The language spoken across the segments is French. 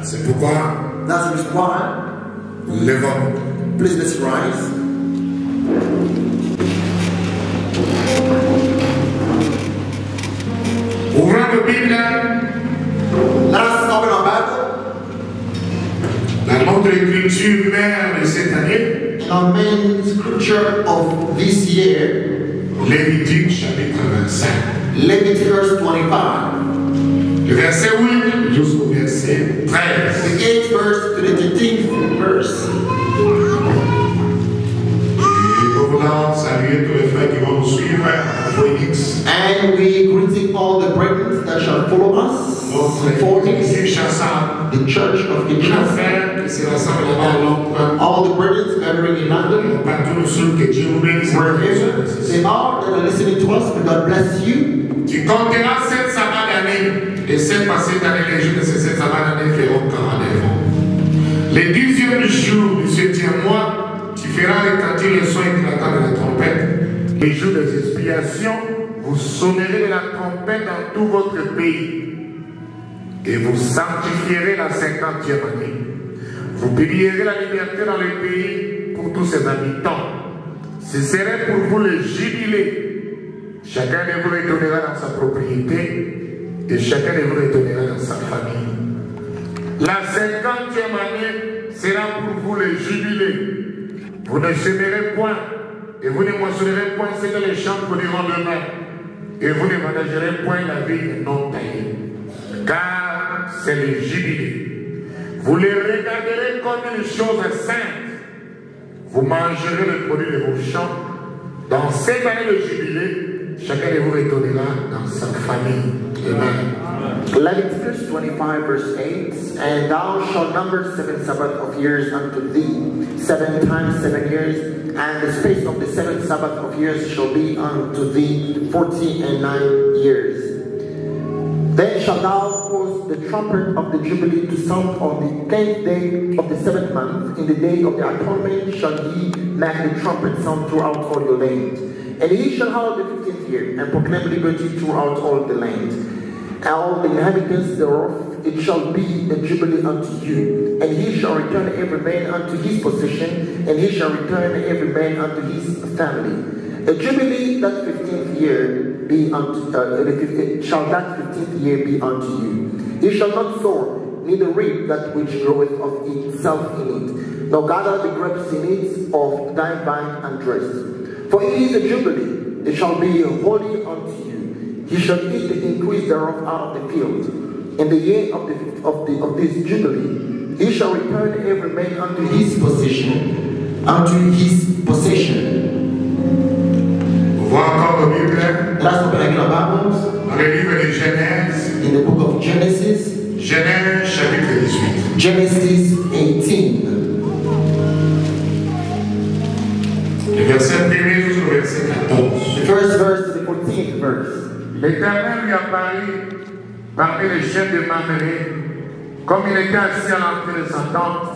C'est pourquoi, That's the reason why. levons. Please let's rise. Ouvrons nos Bibles. Let us open our Bible. Dans notre écriture mère de cette année, In our main scripture of this year, Lévitique chapitre 25. Leviticus 25. Du verset 8 jusqu'au verset 13. The 8th verse to the 13th verse. Et nous voulons saluer tous les frères qui vont nous suivre à Phoenix. And we greeting all the brethren that shall follow us. Notre Phoenix, Kinshasa, the church of les Kinshasa. frères qui se rassemblent là-bas à Londres, All the brethren gathering in London. partout sur que Dieu vous bénisse. Wherever they are that are listening to us, may God bless you. Tu compteras 7 sabbats d'année, et 7 passées d'année, les jours de ces 7 sabbats d'année feront 49 ans. Les 10e jour du 7e mois, tu feras retentir le son éclatant de la trompette. Les jours des expiations, vous sonnerez de la trompette dans tout votre pays. Et vous sanctifierez la 50e année. Vous publierez la liberté dans le pays pour tous ses habitants. Ce serait pour vous le jubilé. Chacun de vous retournera dans sa propriété et chacun de vous retournera dans sa famille. La 50e année sera pour vous le jubilé. Vous ne sèmerez point et vous ne moissonnerez point ce que les champs produiront demain. Et vous ne ménagerez point la vigne non taillée. Car c'est le jubilé. Vous les regarderez comme une chose sainte. Vous mangerez le produit de vos champs. Dans cette année de jubilé, chacun de vous retournera dans sa famille. Amen. Leviticus 25 verse 8, and thou shalt number 7 Sabbath of years unto thee, 7 times 7 years, and the space of the 7 Sabbath of years shall be unto thee 49 years. Then shalt thou cause the trumpet of the Jubilee to sound on the 10th day of the 7th month. In the day of the atonement shall ye make the trumpet sound throughout all your land. And ye shall hallow the 15th year, and proclaim liberty throughout all the land. And all the inhabitants thereof, it shall be a jubilee unto you. And he shall return every man unto his possession, and he shall return every man unto his family. A jubilee that 15th year be unto shall that 15th year be unto you. Ye shall not sow, neither reap that which groweth of itself in it, nor gather the grapes in it of thy vine and dress. For it is a jubilee, it shall be holy unto you. Ye shall eat the increase thereof out of the field. In the year of this jubilee, he shall return every man unto his possession, unto his possession. Voir encore nos Bibles. Let us open again our Bibles. Dans le livre de Genèse. In the book of Genesis. Genèse chapitre 18. Genesis 18. Le verset 1er jusqu'au verset 14. The first verse to the 14th verse. L'Éternel lui apparut parmi les chefs de Mamré, comme il était assis à l'entrée de sa tente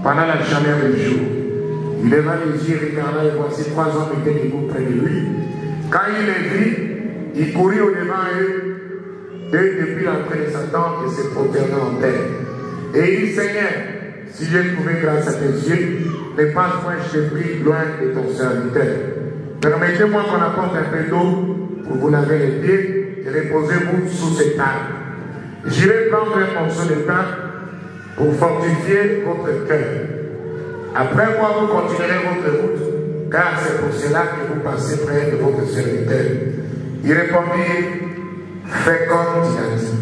pendant la chaleur du jour. Il leva les yeux, regarda, et voici 3 hommes étaient debout près de lui. Quand il les vit, il courut au-devant eux, depuis l'entrée de sa tente, et se prosterna en terre. Et il dit, Seigneur, si j'ai trouvé grâce à tes yeux, ne passe point, je t'ai pris loin de ton serviteur. Permettez-moi qu'on apporte un peu d'eau pour vous laver les pieds et reposez-vous sous cette arbre. J'irai prendre un morceau de pain pour fortifier votre cœur. Après moi, vous continuerez votre route, car c'est pour cela que vous passez près de votre serviteur. Il répondit, fais comme tu as dit.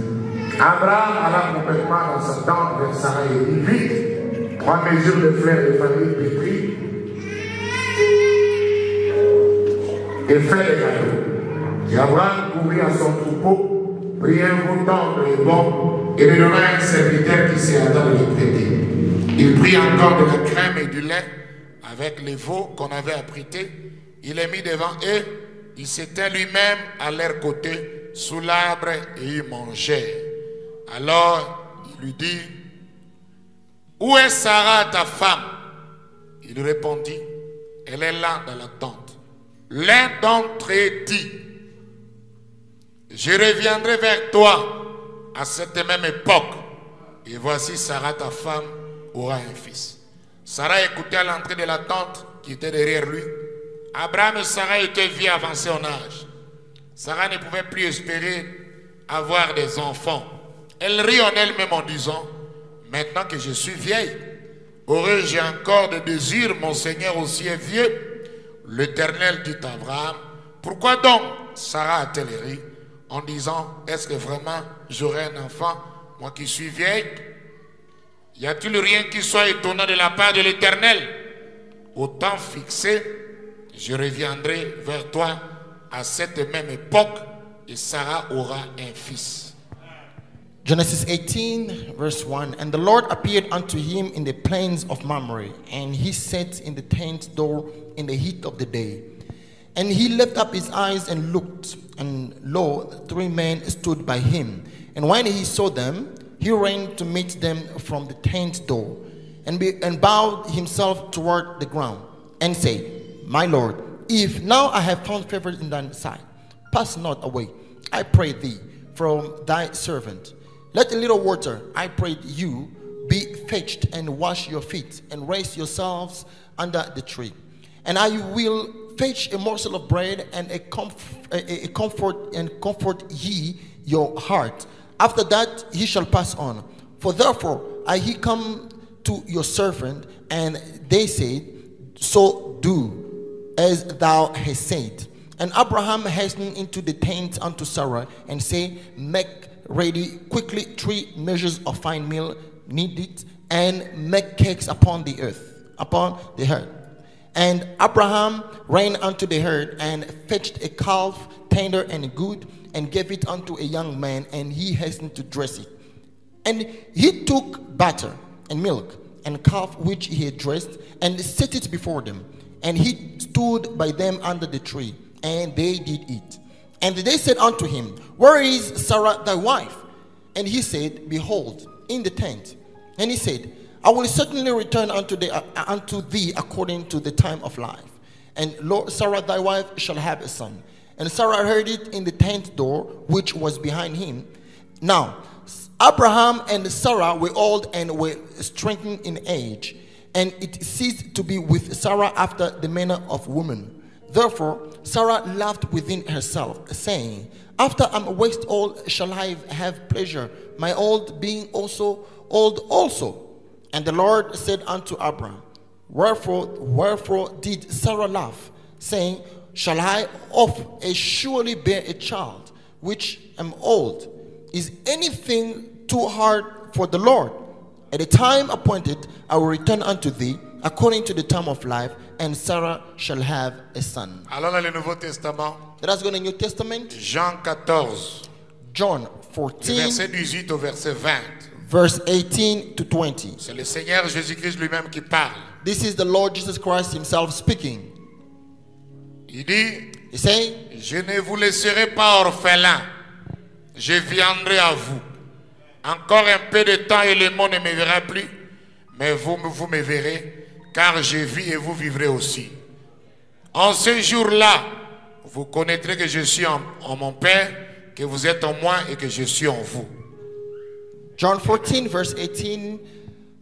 Abraham alla complètement dans sa tente vers Sarah et dit, vite, 3 mesures de fleurs de famille pétries et fait des gâteaux. Et Abraham courut à son troupeau, prit un veau tendre et bon, et le donna à un serviteur qui s'est hâta de le prêter. Il prit encore de la crème et du lait avec les veaux qu'on avait apprêtés. Il les mit devant eux. Il s'était lui-même à leur côté sous l'arbre et il mangeait. Alors il lui dit, où est Sarah ta femme? Il répondit, elle est là dans la tente. L'un d'entre eux dit, je reviendrai vers toi à cette même époque Et voici Sarah, ta femme, aura un fils. Sarah écoutait à l'entrée de la tente qui était derrière lui. Abraham et Sarah étaient vieux avancés en âge. Sarah ne pouvait plus espérer avoir des enfants. Elle rit en elle-même en disant, maintenant que je suis vieille, aurais-je encore des désirs, mon Seigneur aussi est vieux? L'Éternel dit à Abraham, pourquoi donc Sarah a-t-elle ri en disant, est-ce que vraiment j'aurai un enfant, moi qui suis vieille? Y a-t-il rien qui soit étonnant de la part de l'Éternel? Au temps fixé, je reviendrai vers toi à cette même époque et Sarah aura un fils. Genesis 18 verse 1. And the Lord appeared unto him in the plains of Mamre, and he sat in the tent door in the heat of the day. And he lifted up his eyes and looked, and lo, 3 men stood by him. And when he saw them, he ran to meet them from the tent door, and bowed himself toward the ground, and said, My Lord, if now I have found favor in thy sight, pass not away, I pray thee, from thy servant. Let a little water, I pray you, be fetched, and wash your feet, and raise yourselves under the tree. And I will fetch a morsel of bread, and comfort ye your heart. After that he shall pass on. For therefore he come to your servant, and they said, So do as thou hast said. And Abraham hastened into the tent unto Sarah, and said, Make ready quickly 3 measures of fine meal, knead it, and make cakes upon the herd. And Abraham ran unto the herd, and fetched a calf, tender and good, and gave it unto a young man, and he hastened to dress it. And he took butter and milk and calf which he had dressed, and set it before them. And he stood by them under the tree, and they did eat. And they said unto him, Where is Sarah thy wife? And he said, Behold, in the tent. And he said, I will certainly return unto thee according to the time of life. And Lord, Sarah thy wife shall have a son. And Sarah heard it in the tent door which was behind him. Now Abraham and Sarah were old and were strengthened in age, and it ceased to be with Sarah after the manner of women. Therefore Sarah laughed within herself, saying, After I am waxed old shall I have pleasure, my old being also old also. And the Lord said unto Abraham, Wherefore did Sarah laugh, saying, Shall I of a surely bear a child, which am old? Is anything too hard for the Lord? At the time appointed I will return unto thee, according to the time of life, and Sarah shall have a son. Alors dans le Nouveau Testament, Let us go to the New Testament. Jean 14, John du 14, verset 18 au verset 20. verse 18 to 20. C'est le Seigneur Jésus-Christ lui-même qui parle. This is the Lord Jesus Christ himself speaking. Il dit, He say, je ne vous laisserai pas orphelins, je viendrai à vous. Encore un peu de temps et le monde ne me verra plus, mais vous me verrez, car je vis et vous vivrez aussi. En ce jour-là, vous connaîtrez que je suis en mon Père, que vous êtes en moi et que je suis en vous. John 14 verse 18,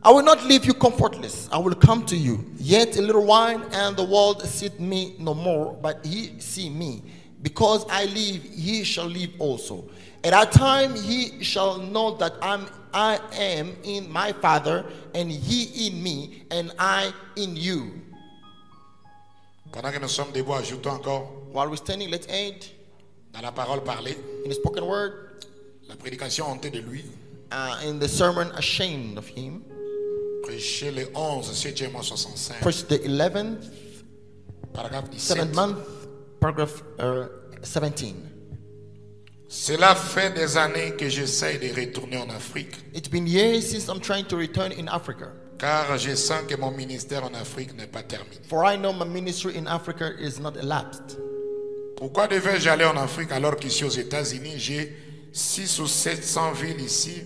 I will not leave you comfortless, I will come to you. Yet a little while, and the world seeth me no more, but ye see me. Because I live, ye shall live also. At that time ye shall know that I am in my Father, and ye in me, and I in you. Pendant que nous sommes debout, ajoutons encore While we're standing, let's add dans la parole parlée, in the spoken word, la prédication hontée de lui. in the sermon ashamed of him. Prêcher le 11, 7e mois 65, Preach the 11th, paragraphe 17. 7th month, paragraph 17. Cela fait des années que j'essaie de retourner en Afrique, It's been years since I'm trying to return in Africa. car je sens que mon ministère en Afrique n'est pas terminé. For I know my ministry in Africa is not elapsed. Pourquoi devais-je aller en Afrique alors qu'ici aux États-Unis, j'ai 600 ou 700 villes ici,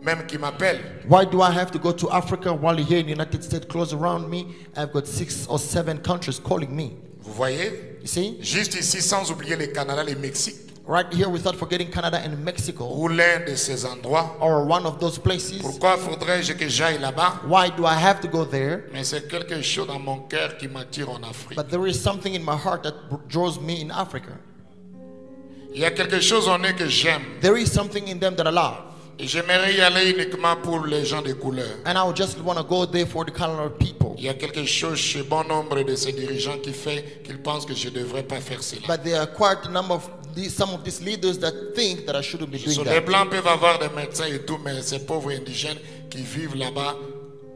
même qui m'appellent? Why do I have to go to Africa while here in the United States close around me? I've got 6 or 7 countries calling me. Vous voyez? You see? Juste ici, sans oublier le Canada, le Mexique. right here without forgetting Canada and Mexico, ou l'un de ces endroits. or one of those places. Pourquoi faudrait-je que j'aille là-bas? Why do I have to go there? Mais c'est quelque chose dans mon cœur qui m'attire en Afrique. But there is something in my heart that draws me in Africa. Il y a quelque chose en eux que j'aime. There is something in them that I love. Et j'aimerais y aller uniquement pour les gens de couleur. And I would just want to go there for the color people. Il y a quelque chose chez bon nombre de ces dirigeants qui fait qu'ils pensent que je ne devrais pas faire cela. But there are quite a number of some of these leaders that think that I shouldn't be doing Les that. blancs peuvent avoir des médecins et tout, mais ces pauvres indigènes qui vivent là-bas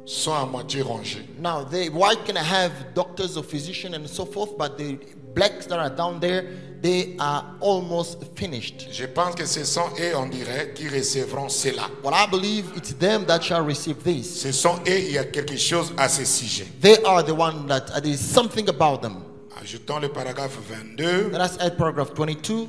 sont à moitié rongés. Now, the white can have doctors or physicians and so forth, but the blacks that are down there, they are almost finished. Je pense que ce sont eux, on dirait, qui recevront cela. Well, I believe it's them that shall receive this. Ce sont eux, il y a quelque chose à ce sujet. They are the one that there is something about them. Ajoutons le paragraphe 22. Let us add paragraph 22.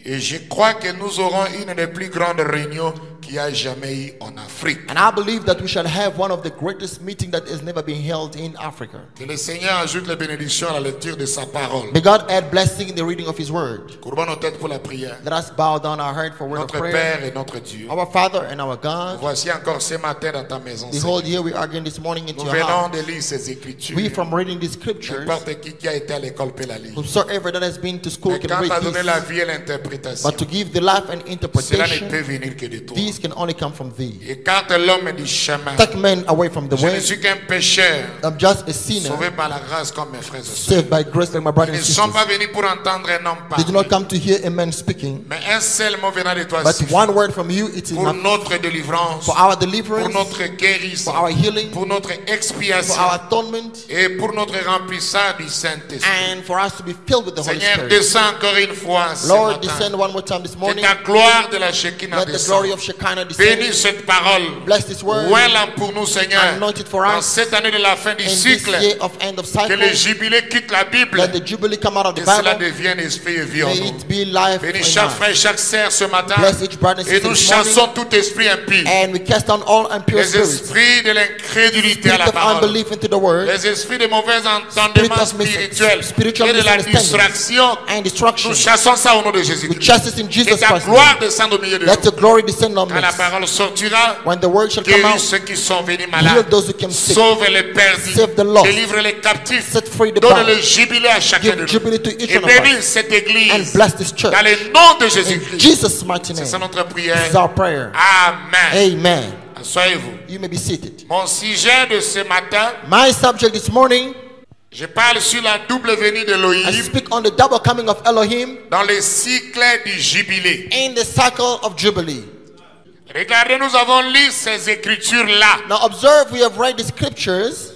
Et je crois que nous aurons une des plus grandes réunions qu'il y a jamais eu en Afrique. And I believe that we shall have one of the greatest meetings that has never been held in Africa. Que le Seigneur ajoute les bénédictions à la lecture de sa parole. May God add blessing in the reading of His word. Courbons nos têtes pour la prière. Let us bow down our head for word of Notre prayer. Père et notre Dieu. Our Father and our God. Voici encore ce matin dans ta maison. Behold, here we are again this morning into Nous your venons house. de lire ces écritures. We from reading these scriptures, N'importe qui a été à l'école peut la lire. whosoever that has been to school Mais can quand tu as read donné la this. vie et l'interprétation, But to give the life and cela ne interpretation, peut venir que de toi. these can only come from thee. Écarte l'homme du chemin. Take men away from the Je ne way. suis qu'un pécheur, I'm just a sinner, sauvé par la grâce comme mes frères et sœurs. saved by grace like my brothers Ils and ne sont pas sisters. venus pour entendre un homme They do parler, not come to hear a man speaking, mais un seul mot venant de toi but suffit. one word from you, it is Pour enough notre délivrance, for our pour deliverance, notre guérison, for our healing, pour notre for expiation our atonement, et pour notre remplissage du Saint-Esprit. and for us to be filled with the Holy Seigneur, Spirit. descends encore une fois ce Lord, matin. descend one more time this Que morning. ta gloire de la Shekinah Let the descende. glory of Shekinah Bénis descend. cette parole. Bless this word. Ouelle-la pour nous, Seigneur. Anoint it for Dans us. cette année de la fin du In this cycle, year of end of que le cycle, jubilé quitte la Bible. let the jubilee come out of Que the cela Bible. devienne esprit et vie en May nous. it be life in Bénis chaque us. frère et chaque sœur ce matin. Bless each brother and Et sister nous this morning. chassons tout esprit impie. And we cast down all impure Les spirits. esprits de l'incrédulité à Spirit la of parole. unbelief into the word. Les esprits de mauvais Spirit entendements of spirituels spiritual et de la misunderstanding distraction. and destruction. Nous chassons ça au nom de We Jésus-Christ. chastise in Que Jesus ta Christ. gloire descende au milieu de Let nous. the glory descend on Quand la us. parole sortira, When the word shall come guéris out, ceux qui sont venus heal malades. those who came sick. Sauve les perdus. Save the lost. Délivre les captifs. Set free the Donne bound. le jubilé à chacun de Give jubilee to nous. each Et one of us. bénis cette And église. bless this church. Dans le nom de In Jésus-Christ. Jesus' mighty C'est ça name. notre This is prière. our prayer. Amen. Amen. Asseyez-vous. You may be seated. Mon sujet de ce matin, My subject this morning, je parle sur la double venue I d'Élohim speak on the double coming of Elohim dans le cycle du jubilé. in the cycle of Jubilee. Regardez, nous avons lu ces écritures-là. Now observe, we have read the scriptures.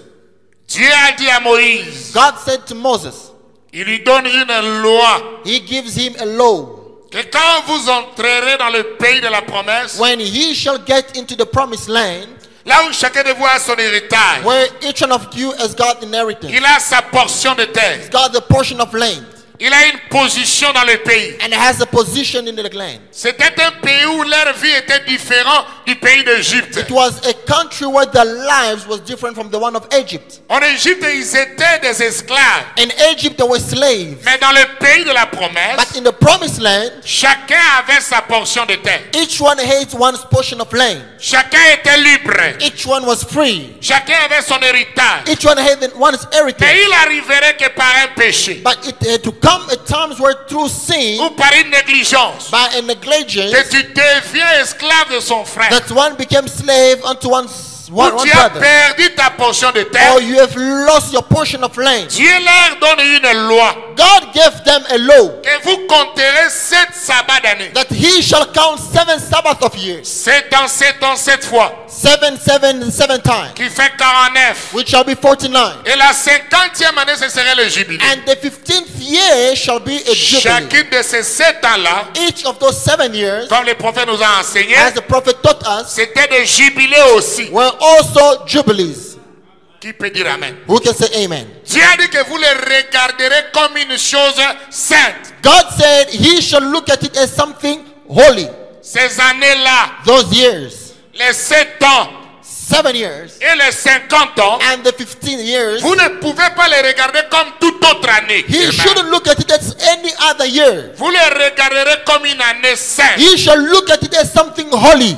Dieu a dit à Moïse, God said to Moses, il lui donne une loi, He gives him a law. que quand vous entrerez dans le pays de la promesse, When he shall get into the promised land, là où chacun de vous a son héritage, where each one of you has got inheritance, il a sa portion de terre, has got the portion of land, il a une position dans le pays. and has a position in the land. C'était un pays où leur vie était différente du pays d'Égypte. It was a country where the lives was different from the one of Egypt. En Égypte, ils étaient des esclaves. In Egypt, there were slaves. Mais dans le pays de la promesse, But in the promised land, chacun avait sa portion de terre. each one had one's portion of land. Chacun était libre. Each one was free. Chacun avait son héritage. Each one had one's Mais heritage. il arriverait que par un péché But it had to come at times where through sin, ou par une négligence, by a negligence, que tu deviens esclave de son frère. that one became slave unto one Ou tu as brother. perdu ta portion de terre. Or you have lost your portion of land. Dieu leur donne une loi God gave them a law que vous compterez 7 sabbats d'année. that he shall count 7 Sabbath of years. 7 ans, 7 ans, 7 fois. 7 times, Qui fait 49. which shall be 49. Et la 50e année, ce serait le jubilé. And the 15th year shall be a jubilee. Chacune de ces 7 ans-là, Each of those 7 years, comme le prophète nous a enseigné, as the prophet taught us, c'était des jubilés aussi. were also jubilees. Qui peut dire Amen? Who can say amen? Dieu a dit que vous les regarderez comme une chose sainte. God said he shall look at it as something holy. Ces années-là, Those years, les 7 ans 7 years, et les 50 ans, and the 15 years, vous ne pouvez pas les regarder comme toute autre année. he Amen. shouldn't look at it as any other year. Vous le regarderez comme une année sainte. You shall look at it as something holy.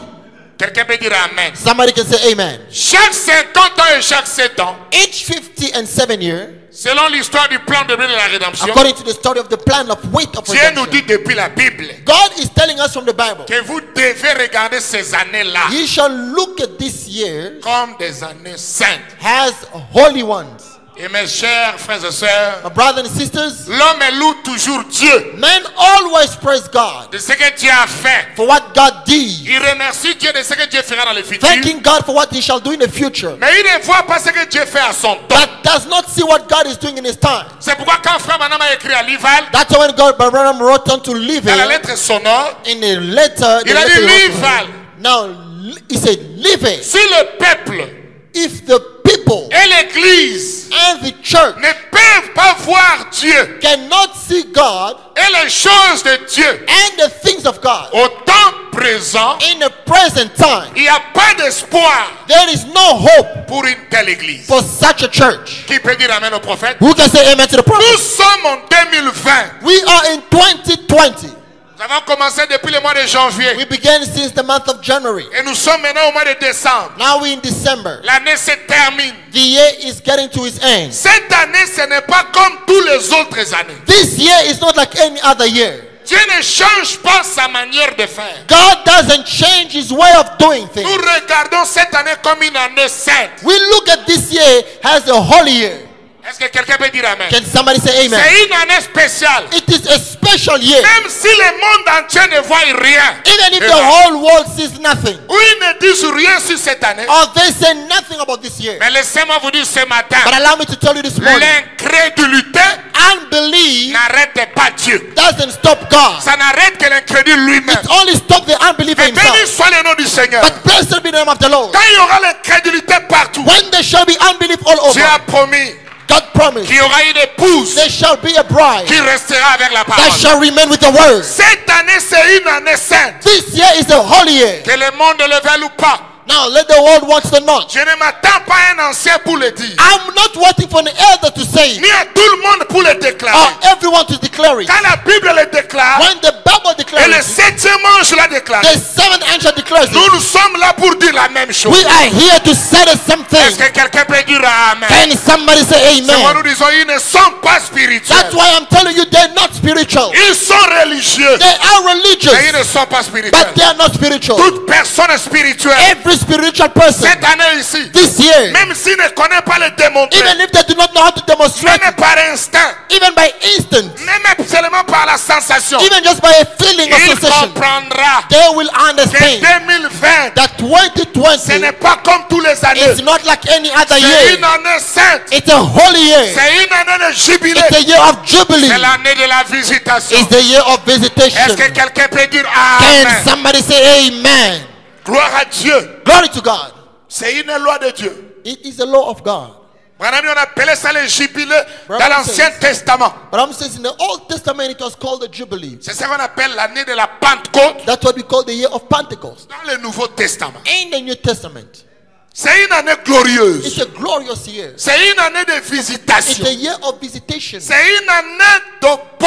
Quelqu'un peut dire Amen. Somebody can say amen. Chaque 50 ans et chaque 7 ans, Each 50 and 7 year, selon l'histoire du plan de la rédemption, according to the story of the plan of weight of Dieu nous dit redemption, depuis la Bible God is telling us from the Bible, que vous devez regarder ces années-là you shall look at this year comme des années saintes. as holy ones. Et mes chers frères et sœurs, My brothers and sisters, l'homme loue toujours Dieu men always praise God de ce que Dieu a fait. for what God did, Il remercie Dieu de ce que Dieu fera dans le futur. thanking God for what He shall do in the future, Mais il ne voit pas ce que Dieu fait à son temps. but does not see what God is doing in His time. C'est pourquoi quand Frère Branham a écrit à Lival, That's why when God Branham wrote on to live dans la lettre sonore, in the letter, il a dit Lival, now he said, live it. si le peuple If the people et l'église and the church ne peuvent pas voir Dieu cannot see God et les choses de Dieu and the things of God au temps présent, in the present time, il n'y a pas d'espoir there is no hope pour une telle église. for such a church. Qui peut dire Amen au prophète? Who can say amen to the Nous prophet? sommes en 2020. We are in 2020. Nous avons commencé depuis le mois de janvier. We began since the month of January. Et nous sommes maintenant au mois de décembre. Now we're in December. L'année se termine. The year is getting to its end. Cette année, ce n'est pas comme toutes les autres années. This year is not like any other year. Dieu ne change pas sa manière de faire. God doesn't change His way of doing things. Nous regardons cette année comme une année sainte. We look at this year as a holy year. Est-ce que quelqu'un peut dire Amen? Can somebody say amen? C'est une année spéciale. It is a special year. Même si le monde entier ne voit rien. Even if the whole world sees nothing, Ou ils ne disent rien sur cette année. or they say nothing about this year. Mais laissez-moi vous dire ce matin. But allow me to tell you this morning, L'incrédulité unbelief n'arrête pas Dieu. doesn't stop God. Ça n'arrête que l'incrédule lui-même. It only stops the unbeliever Mais béni himself. soit le nom du Seigneur. But blessed be the name of the Lord. Quand il y aura l'incrédulité partout, When there shall be unbelief all Dieu over, a promis God promised qu'il y aura une épouse there shall be a bride qui restera avec la that parole. shall remain with the word. Cette année, c'est une année sainte. This year is a holy year. Que le monde le veuille ou pas. Now let the world watch the not. Je ne m'attends pas à un ancien pour le dire. I'm not waiting for an elder to say it, Ni à tout le monde pour le déclarer. or everyone to declare it. Quand la Bible le déclare, When the Bible et declares le it, 7e ange l'a déclaré, the seventh angel declares nous, it. nous sommes là pour dire la même chose. We are here to say the same Est-ce thing. que quelqu'un peut dire Amen? Can somebody say C'est pourquoi nous amen? disons, ils ne sont pas spirituels. That's why I'm telling you they're not spiritual. Ils sont religieux, They are mais ils religious, ne sont pas but spirituels. they are not spiritual. Toute personne spirituelle, Every spiritual person cette année ici, this year, même s'il ne connaît pas le démontrer, even if they do not know how to demonstrate même it, par instinct, even by instant, même seulement par la sensation, even just by a feeling of il sensation, comprendra they will que understand 2020, that ce 2020 n'est pas comme tous les années. is not like any other C'est year. une année sainte. It's a holy year. C'est une année de jubilé. It's a year of jubilee. C'est l'année de la visitation. It's the year of Est-ce visitation. que quelqu'un peut dire Can Amen? somebody say amen? Gloire à Dieu. Glory to God. C'est une loi de Dieu. It is the law of God. Mon ami, on appelait ça le jubilé dans Brother l'Ancien says- Testament. But I'm saying in the Old Testament it was called the Jubilee. C'est ça qu'on appelle l'année de la Pentecôte That's what we call the year of Pentecost. dans le Nouveau Testament. In the New Testament, C'est une année glorieuse. it's a glorious year. C'est une année de It's visitation. a year of visitation. C'est une année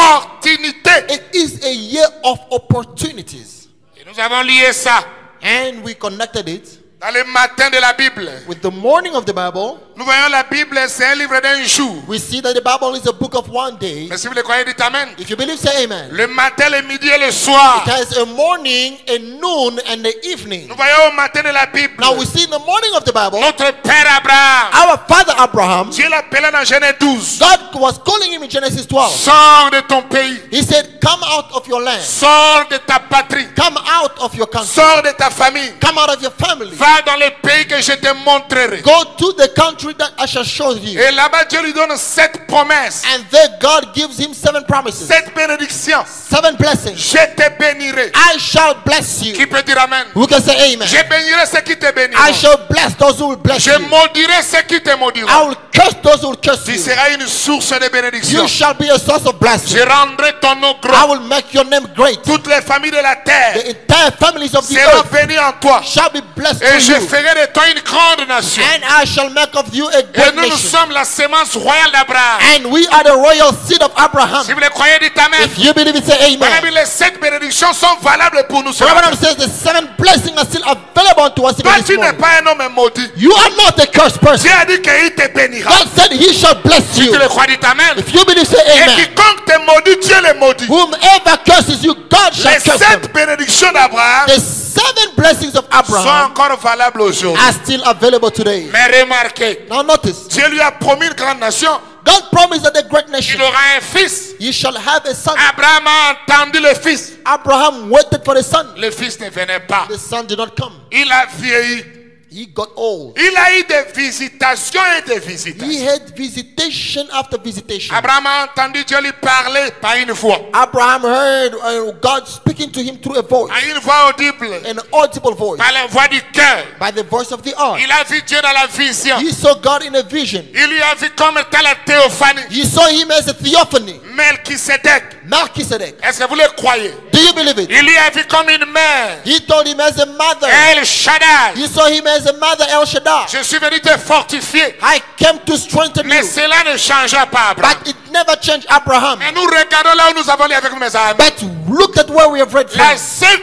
d'opportunité. It is a year of opportunities. Et nous avons lié ça And we connected it dans le matin de la Bible. with the morning of the Bible. Nous voyons la Bible, c'est un livre d'un jour. We see that the Bible is a book of one day. Mais si vous le croyez, dites Amen. If you believe, say amen. Le matin, le midi et le soir. It has a morning, a noon, and the evening. Nous voyons au matin de la Bible. Now we see in the morning of the Bible, Notre Père Abraham, our father Abraham, Dieu l'appelait dans Genèse 12. God was calling him in Genesis 12. Sors de ton pays. He said, come out of your land. Sors de ta patrie. Come out of your country. Sors de ta famille. Come out of your family. Va dans le pays que je te montrerai. Go to the country that I shall show you. Et là-bas, Dieu lui donne 7 promesses. And there God gives him 7 promises, 7 bénédictions. 7 blessings. Je te bénirai. I shall bless you. Qui peut dire Amen? Who can say amen? Je bénirai ceux qui te I béniront. shall bless those who will bless Je you. maudirai ceux qui te I maudiront. will curse those who will curse Tu you. seras une source de bénédiction. You shall be a source of blessing. Je rendrai ton nom I grand. will make your name great. Toutes les familles de la terre The entire families of the seront earth bénies en toi. shall be blessed Et je through you. ferai de toi une grande nation. And I shall make of you a Et great nous, nous nation. sommes la sémence royale d'Abraham. And we are the royal seed of Abraham. Si vous le croyez, dites Amen. If you believe it, say Madame, amen. les 7 bénédictions sont valables pour nous. ce matin. Abraham says the 7 blessings are still available to us even Toi, this tu n'es morning. pas un homme maudit. You are not a cursed person. Dieu a dit qu'il te bénira. God said he shall bless Si you. tu le crois, dites Amen. If you believe, say Et amen. quiconque te maudit, Dieu le maudit. Whomever curses you, God shall Les curse them. 7 bénédictions d'Abraham The 7 blessings of sont Abraham encore valables aujourd'hui. are still available today. Mais remarquez, Now notice, Dieu lui a promis une grande nation. God promised that the great nation, Il aura un fils. you shall have a son. Abraham a entendu le fils. Abraham waited for the son. Le fils ne venait pas. The son did not come. Il a vieilli. He got old. Il a eu des visitations et des He visitations. had visitation after visitation. Abraham a entendu Dieu lui parler par une voix. Abraham heard God speaking to him through a voice, Par une voix audible. an audible voice, Par la voix du cœur. by the voice of the heart. Il a vu Dieu dans la vision. He saw God in a vision. Il lui a vu comme étant la théophanie. He saw him as a theophany. Melchisedec. Melchizedek. Est-ce que vous le croyez? Do you believe it? Il lui a vu comme une mère. He told him as a mother. El Shaddai. He saw him as a mother, El Shaddai. Je suis venu te fortifier. I came to strengthen Mais you. cela ne changera pas, Abraham. But it never changed Abraham. Et nous regardons là où nous avons lu avec mes amis. But look at where we have read La from.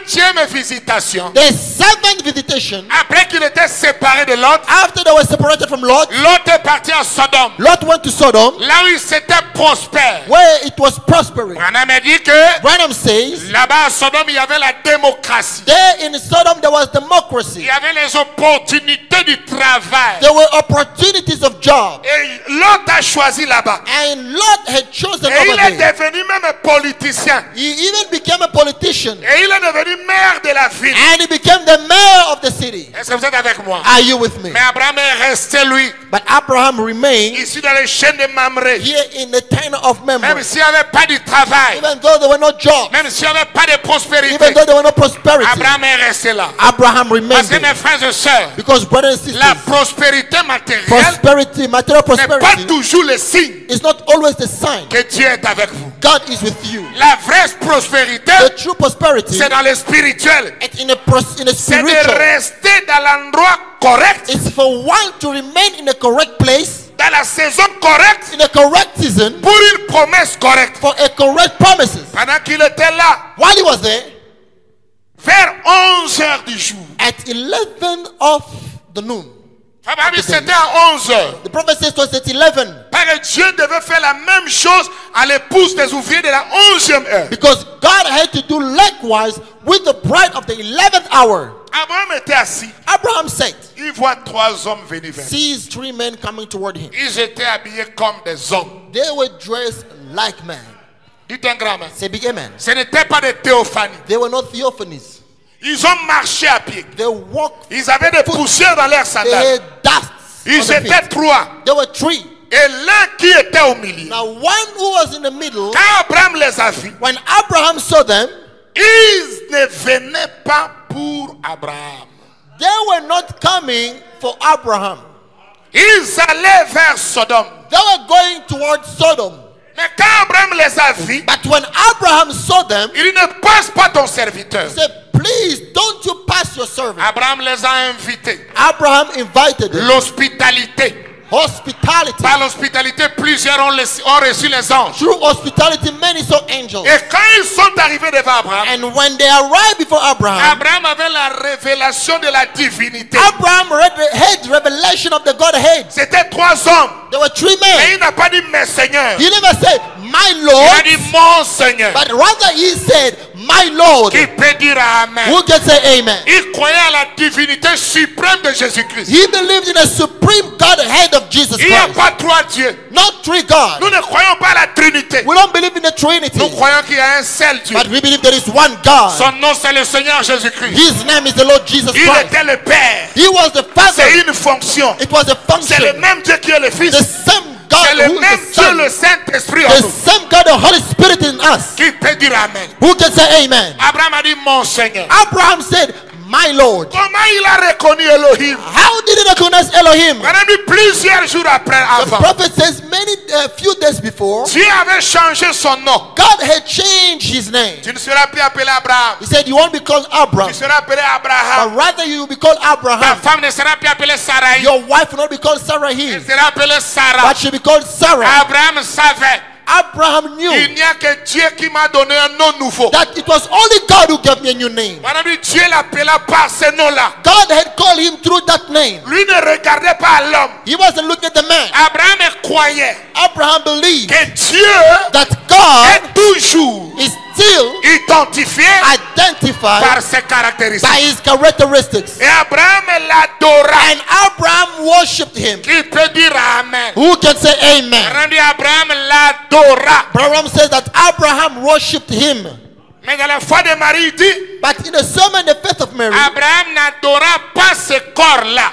7e visitation. The 7th visitation, Après qu'il était séparé de Lot, after they were separated from Lot, Lot est parti à Sodome. Lot went to Sodom, Là où il s'était prospère. where it was prospering. On a dit que Branham says, là-bas à Sodome, il y avait la démocratie. there in Sodom there was Il democracy. y avait les opportunités du travail. There were opportunities of job. Et Lot a choisi là-bas. And Lot had chosen Et il over est there. devenu même un politicien. He even became a politician. Et il est devenu maire de la ville. And he became the mayor of the city. Est-ce que vous êtes avec moi? Are you with me? Mais Abraham est resté lui, But Abraham remained ici dans les chaînes de Mamré. here in the town of Même Mamre. s'il n'y avait pas de travail, Even though there were no jobs, même s'il n'y avait pas de prospérité, even though there were no prosperity, Abraham est resté là. Abraham Parce remained que mes there. frères et sœurs, Because brothers and la sisters, prospérité matérielle prosperity, material n'est pas prosperity, toujours le signe is not always the sign que Dieu est avec vous. God is with you. La vraie prospérité, The true prosperity c'est dans le spirituel. it's in a C'est de spiritual. rester dans l'endroit correct, It's for one to remain in the correct place, dans la saison correcte, in the correct season, pour une promesse correcte. for a correct promises. Pendant qu'il était là, While he was there, vers 11 heures du jour, at 11 of the noon, Abraham, c'était à 11 heures. the prophet says it was at 11, Parce que Dieu devait faire la même chose à l'épouse des ouvriers de la 11e heure. because God had to do likewise with the bride of the 11th hour. Abraham était assis. Abraham said, Il voit 3 hommes venir vers lui. sees 3 men coming toward him. Ils étaient habillés comme des hommes. They were dressed like men. Dites un grand amen. Say big amen. Ce n'était pas des théophanies. They were not theophanies. Ils ont marché à pied. They walked. Ils avaient des poussières dans leurs They sandales. had dust. on Ils their étaient feet. 3. There were 3. Et l'un qui était au milieu. Now one who was in the middle, Quand Abraham les a vus, when Abraham saw them, ils ne venaient pas pour Abraham. they were not coming for Abraham. Ils allaient vers Sodome. They were going towards Sodom. Mais quand Abraham les a vus, But when Abraham saw them, il dit, ne passe pas ton serviteur. he said, please don't you pass your servant. Abraham les a invités. Abraham invited them. L'hospitalité. Hospitality. Par l'hospitalité, plusieurs ont reçu les anges. Through hospitality, many saw angels. Et quand ils sont arrivés devant Abraham, And when they arrived before Abraham, Abraham avait la révélation de la divinité. Abraham had revelation of the Godhead. C'était 3 hommes. There were 3 Mais men. il n'a pas dit mes seigneurs. He never said, my Il Lord, a dit mon Seigneur. but rather he said, my Lord. Qui peut dire Amen? Who can say amen? Il croyait à la divinité suprême de Jésus-Christ. He believed in the supreme Godhead of Jesus Il n'y a Christ. pas 3 dieux. Not 3 gods. Nous ne croyons pas à la Trinité. We don't believe in the Trinity. Nous croyons qu'il y a un seul Dieu. But we believe there is one God. Son nom, c'est le Seigneur Jésus-Christ. His name is the Lord Jesus Il Christ. était le Père. He was the C'est Father. une fonction. It was a C'est le function. même Dieu qui est le Fils. The same C'est God le who même is the Dieu, Son. le Saint-Esprit en The nous. same God, the Holy Spirit in us. Qui peut dire Amen? Who can say amen? Abraham a dit mon Seigneur. Abraham said, my Lord. Comment il a reconnu Elohim? How did he recognize Elohim? On a dit plusieurs jours après, The avant. prophet says few days before, Dieu avait changé son nom. God had changed his name. Tu ne seras plus appelé Abraham. He said, you won't be called Abraham, Tu seras appelé Abraham. but rather you will be called Ta Abraham. femme ne sera plus appelée Sarai. Your wife will not be called Elle Sarah, sera appelée Sarah. but she'll be called Sarah. Abraham savait. Abraham Il knew n'y a que Dieu qui m'a donné un nom nouveau. that it was only God who gave me a new name. On a dit Dieu l'appela par ce nom-là. God had called him through that name. Lui ne regardait pas l'homme. He wasn't looking at the man. Abraham croyait Abraham believed que Dieu that God est toujours is still identifié identified par ses caractéristiques. by his characteristics. Et Abraham l'adora. And Abraham worshipped him. Qui peut dire Amen? Who can say amen? On a dit Abraham l'adora. Abraham says that Abraham worshipped him. Mais dans la foi de Marie, il dit But in the sermon, the faith of Mary, Abraham n'adora pas ce corps-là.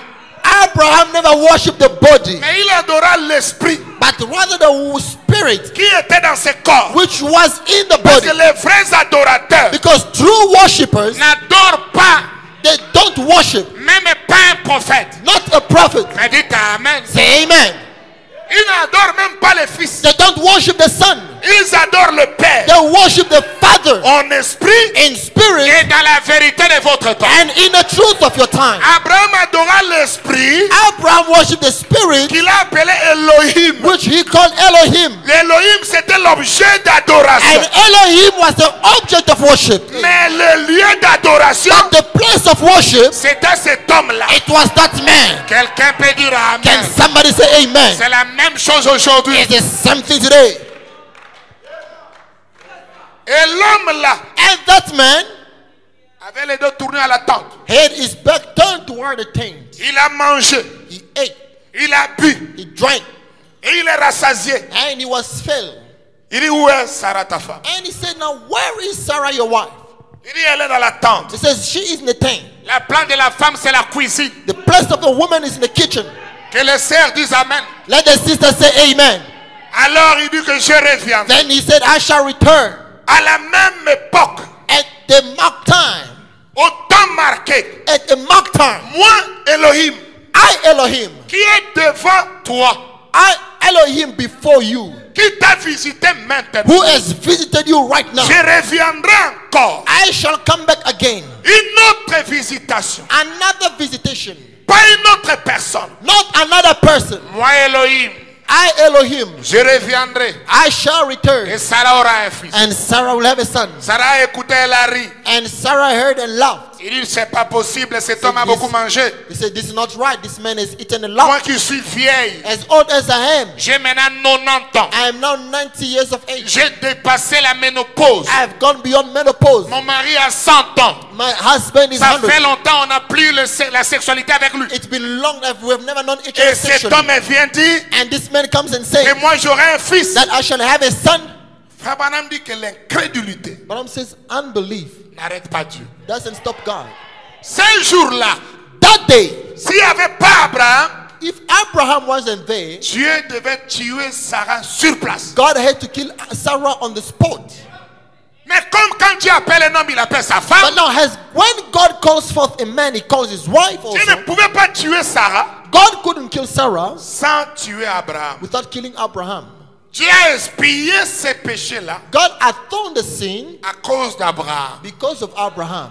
Abraham never worshipped the body, Mais il adora l'esprit but rather the spirit qui était dans ce corps. which was in the Parce body. que les vrais adorateurs Because true worshippers, n'adorent pas, they don't worship, même pas un prophète. not a prophet. Mais dites Amen. Say amen. Ils n'adorent même pas le Fils. They don't worship the Son. Ils adorent le Père They worship the Father en esprit in spirit et dans la vérité de votre temps. and in the truth of your time. Abraham adora l'esprit Abraham worshipped the spirit qu'il a appelé Elohim. which he called Elohim. L'Elohim, c'était l'objet And d'adoration. Elohim was the object of worship. Mais le lieu d'adoration, But the place of worship, c'était cet homme-là. it was that man. Quelqu'un peut dire Can Amen. somebody say amen? C'est la même chose aujourd'hui. It's the same thing today. Et l'homme-là And that man avait les deux tournés à la tente. had his back turned toward the tent. Il a mangé, He ate, il a bu he drank, et il est rassasié. and he was filled. Il dit, où est Sarah ta femme? And he said, now where is Sarah your wife? Il dit, elle est dans la tente. He says, she is in the tent. La place de la femme, c'est la cuisine. The place of the woman is in the kitchen. Que les sœurs disent Amen. Let the sister say amen. Alors il dit que je reviens. Then he said, I shall return. À la même époque, At the mark time, au temps marqué, at the mark time, moi, Elohim, I Elohim, qui est devant toi, I Elohim before you, qui t'a visité maintenant, who has visited you right now. je reviendrai encore. I shall come back again. Une autre visitation. Another visitation. Pas une autre personne. Not another person. Moi, Elohim, I Elohim, je reviendrai. I shall return. Et Sarah aura un fils. And Sarah will have a son. Sarah a écouté, elle a ri. And Sarah heard and laughed. Il dit, c'est pas possible, cet homme a beaucoup mangé. He said, this is not right. This man has eaten a lot. Moi qui suis vieille, As old as I am, j'ai maintenant 90 ans. I am now 90 years of age. J'ai dépassé la ménopause. I have gone beyond menopause. Mon mari a 100 ans. My husband is Ça 100. fait longtemps on n'a plus la sexualité avec lui. It's been long that we have never known each Et other cet sexually. homme vient dire And this man comes and says que moi j'aurai un fils. that I shall have a son. Frère Branham dit que l'incrédulité But says unbelief n'arrête pas Dieu. doesn't stop God. Ce jour-là, That day, s'il n'y avait pas Abraham, if Abraham wasn't there, Dieu devait tuer Sarah sur place. God had to kill Sarah on the spot. Mais comme quand Dieu appelle un homme, il appelle sa But femme. now, when God calls forth a man, he calls his wife Dieu ne also. pouvait pas tuer Sarah God couldn't kill Sarah sans tuer Abraham. without killing Abraham. Dieu a expié ces péchés-là God atoned the sin à cause d'Abraham. because of Abraham.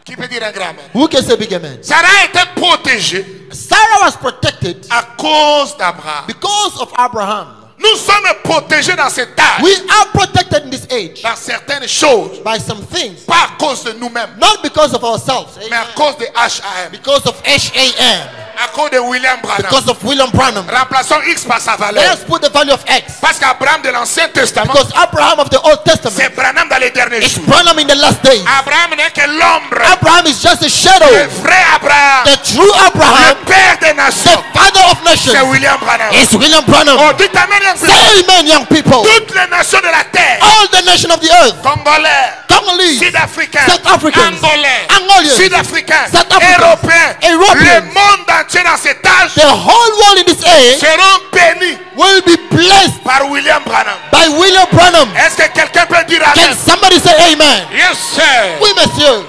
Qui peut dire un grand amen? Who can say big amen? Sarah était protégée Sarah was protected à cause d'Abraham. because of Abraham. Nous sommes protégés dans cet âge, We are protected in this age dans certaines choses, by some things, pas à cause de nous-mêmes, not because of ourselves, mais à cause de HAM, because of HAM, à cause de William Branham. because of William Branham. Remplaçons X par sa Let valeur. us put the value of X. Parce qu'Abraham de l'Ancien Testament, Because Abraham of the Old Testament c'est Branham dans les derniers is jours. Branham in the last days. Abraham n'est que l'ombre. Abraham is just a Le shadow. vrai Abraham, The true Abraham, le père des the nations, father of c'est nations, William Branham. is William Branham. Oh, dites amen, young people. Say amen, young people. Toutes les nations de la terre, All the nations of the earth, Congolais, Congolese, Sud-Africains, South Africans, Angolais, Angolians, Sud-Africains, South Africans, Européens, Europeans, le monde entier dans cet âge the whole world in this age seront bénis will be blessed par William Branham. by William Branham. Est-ce que quelqu'un peut dire Can amen? somebody say amen? Yes, sir. Oui, monsieur.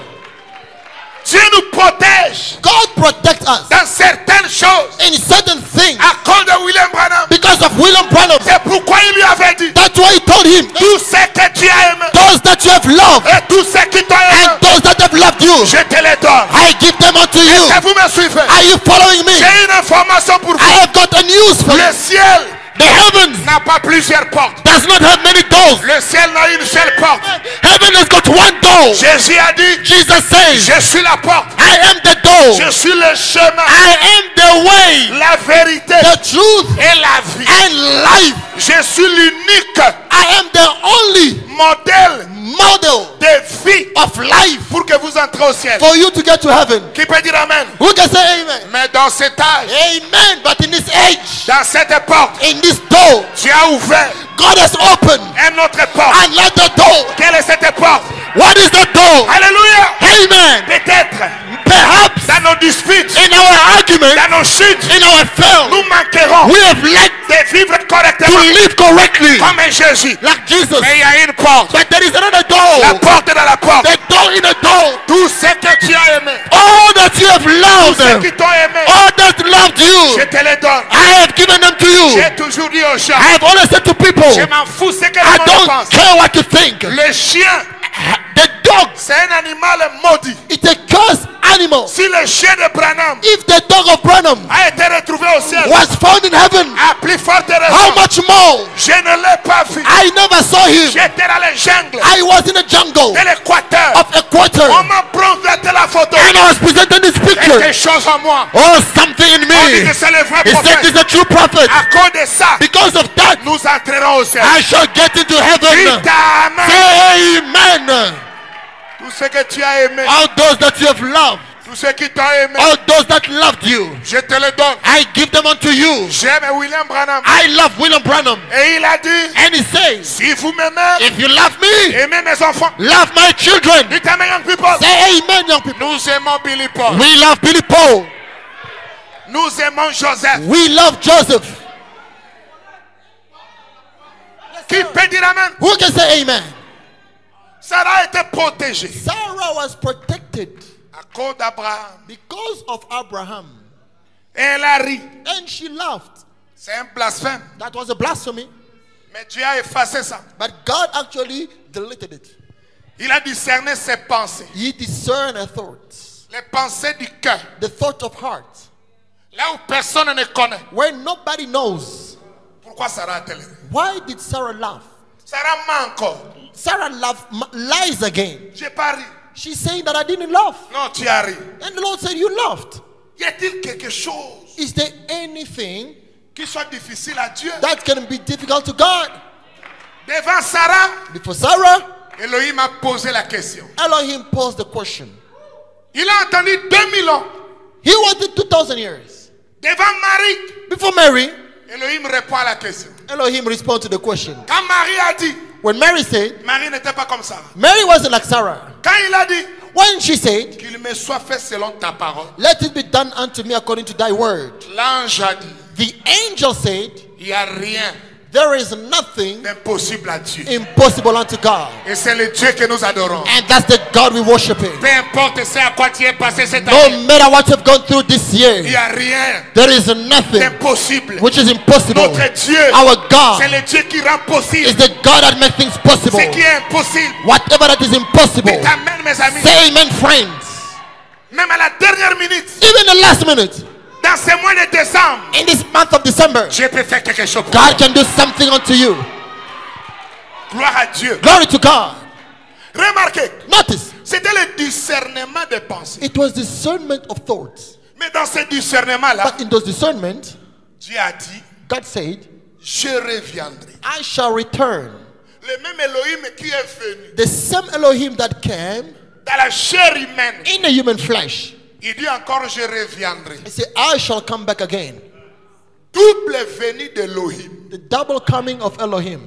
Dieu nous protège God protects us dans certaines choses in certain things à cause de William Branham. because of William Branham. C'est pourquoi il lui avait dit, That's why he told him, tout ce que tu as aimé those that you have loved et tout ce qui t'a aimé, and those that have loved you, je te les donne. I give them unto you. Est-ce que vous me suivez? Are you following me? J'ai une information pour I vous. have got a news for you. Le ciel The heavens n'a pas plusieurs portes. does not have many doors. Le ciel n'a une seule porte. Heaven has got one door. Jésus a dit, Jesus says, je suis la porte. I am the door. Je suis le chemin, I am the way, la vérité the truth, et la vie. and life. Je suis l'unique I am the only modèle model de vie of life pour que vous entrez au ciel. for you to get to heaven. Qui peut dire amen? Who can say amen? Mais dans cet âge, Amen. But in this age, dans cette porte, in this door, Dieu a ouvert God has opened une autre porte. another door. Quelle est cette porte? What is the door? Alléluia. Amen. Peut-être Perhaps dans nos disputes, in our argument, dans nos chutes, in our fail, nous manquerons we have lacked de vivre to correctement live correctly comme un Jésus. like Jesus. Mais il y a une porte. But there is another La door. porte est dans la porte. The door in the door. Tout ce que tu as aimé, All that you have tous ceux loved, qui t'ont aimé, all that loved je you, te les donne. I have given them to you. J'ai toujours dit aux gens, I have always said to people, je m'en fous ce que I le monde don't pense. care what you think. Le chien, The dog, c'est un animal maudit. it's a cursed animal. Si le chien de Branham If the dog of Branham a été retrouvé au ciel, was found in heaven, à plus forte how raison, much more? je ne l'ai pas vu. I never saw him. J'étais dans les jungles I was in the jungle de l'Équateur. of Equator On m'a projeté la photo. and I was presenting this picture. Quelque chose en moi. Oh, something in On dit me. que c'est le vrai He said, prophète. this is a true prophet. À cause de ça, Because of that, nous entrerons au ciel. I shall get into heaven. Dites amen. Say amen. Tout ce que tu as aimé, All those that you have loved, tout ce qui t'a aimé, all those that loved you, je te le donne. I give them unto you. J'aime William Branham. I love William Branham. Et il a dit, And he says, si vous m'aimez, if you love me, aimez mes enfants. love my children. Dites amen, young people. Say amen, young people. Nous aimons Billy Paul. We love Billy Paul. Nous aimons Joseph. We love Joseph. Qui peut dire amen? Who can say amen? Sarah a été protégée Sarah was protected à cause d'Abraham. because of Abraham. Et elle a ri. And she laughed. C'est un blasphème. That was a blasphemy. Mais Dieu a effacé ça. But God actually deleted it. Il a discerné ses pensées. He discerned her thoughts. Les pensées du cœur. The thought of heart. Là où personne ne connaît. Where nobody knows. Pourquoi Sarah a-t-elle ri? Why did Sarah laugh? Sarah ment encore. Sarah lies again. J'ai pas ri. She's saying that I didn't laugh. Non, tu as ri. And the Lord said, you laughed. Y a-t-il quelque chose Is there anything qui soit difficile à Dieu? that can be difficult to God? Devant Sarah, Before Sarah, Elohim a posé la question. Elohim posed the question. Il a entendu 2000 ans. He wanted 2,000 years. Devant Marie, Before Mary, Elohim répond à la question. Elohim responded to the question. Quand Marie a dit, When Mary said, Marie n'était pas comme ça. Mary wasn't like Sarah. Quand il a dit, When she said, qu'il me soit fait selon ta parole, let it be done unto me according to thy word. l'ange a dit, The angel said, il n'y a rien there is nothing d'impossible à Dieu. impossible unto God. Et c'est le Dieu que nous adorons. And that's the God we worship in. Peu importe ce à quoi tu es passé cette No année, matter what you've gone through this il n'y year, a rien there is nothing d'impossible. which is impossible. Notre Dieu, Our c'est God le Dieu qui rend is possible the God that makes things possible. ce qui est impossible. Whatever that is impossible, Dites amen, mes amis. say amen, friends. Même à la dernière minute, Even the last minute, dans ce mois de décembre, in this month of December, Dieu peut faire quelque chose pour God toi. can do something unto you. Gloire à Dieu. Glory to God. Remarquez, Notice, c'était le discernement des pensées. it was discernment of thoughts. Mais dans ce discernement-là, But in those discernment, Dieu a dit, God said, je reviendrai. I shall return. Le même Elohim qui est venu The same Elohim that came dans la chair humaine, in a human flesh. il dit encore, je reviendrai. He said, I shall come back again. Double venue d'Elohim. The double coming of Elohim.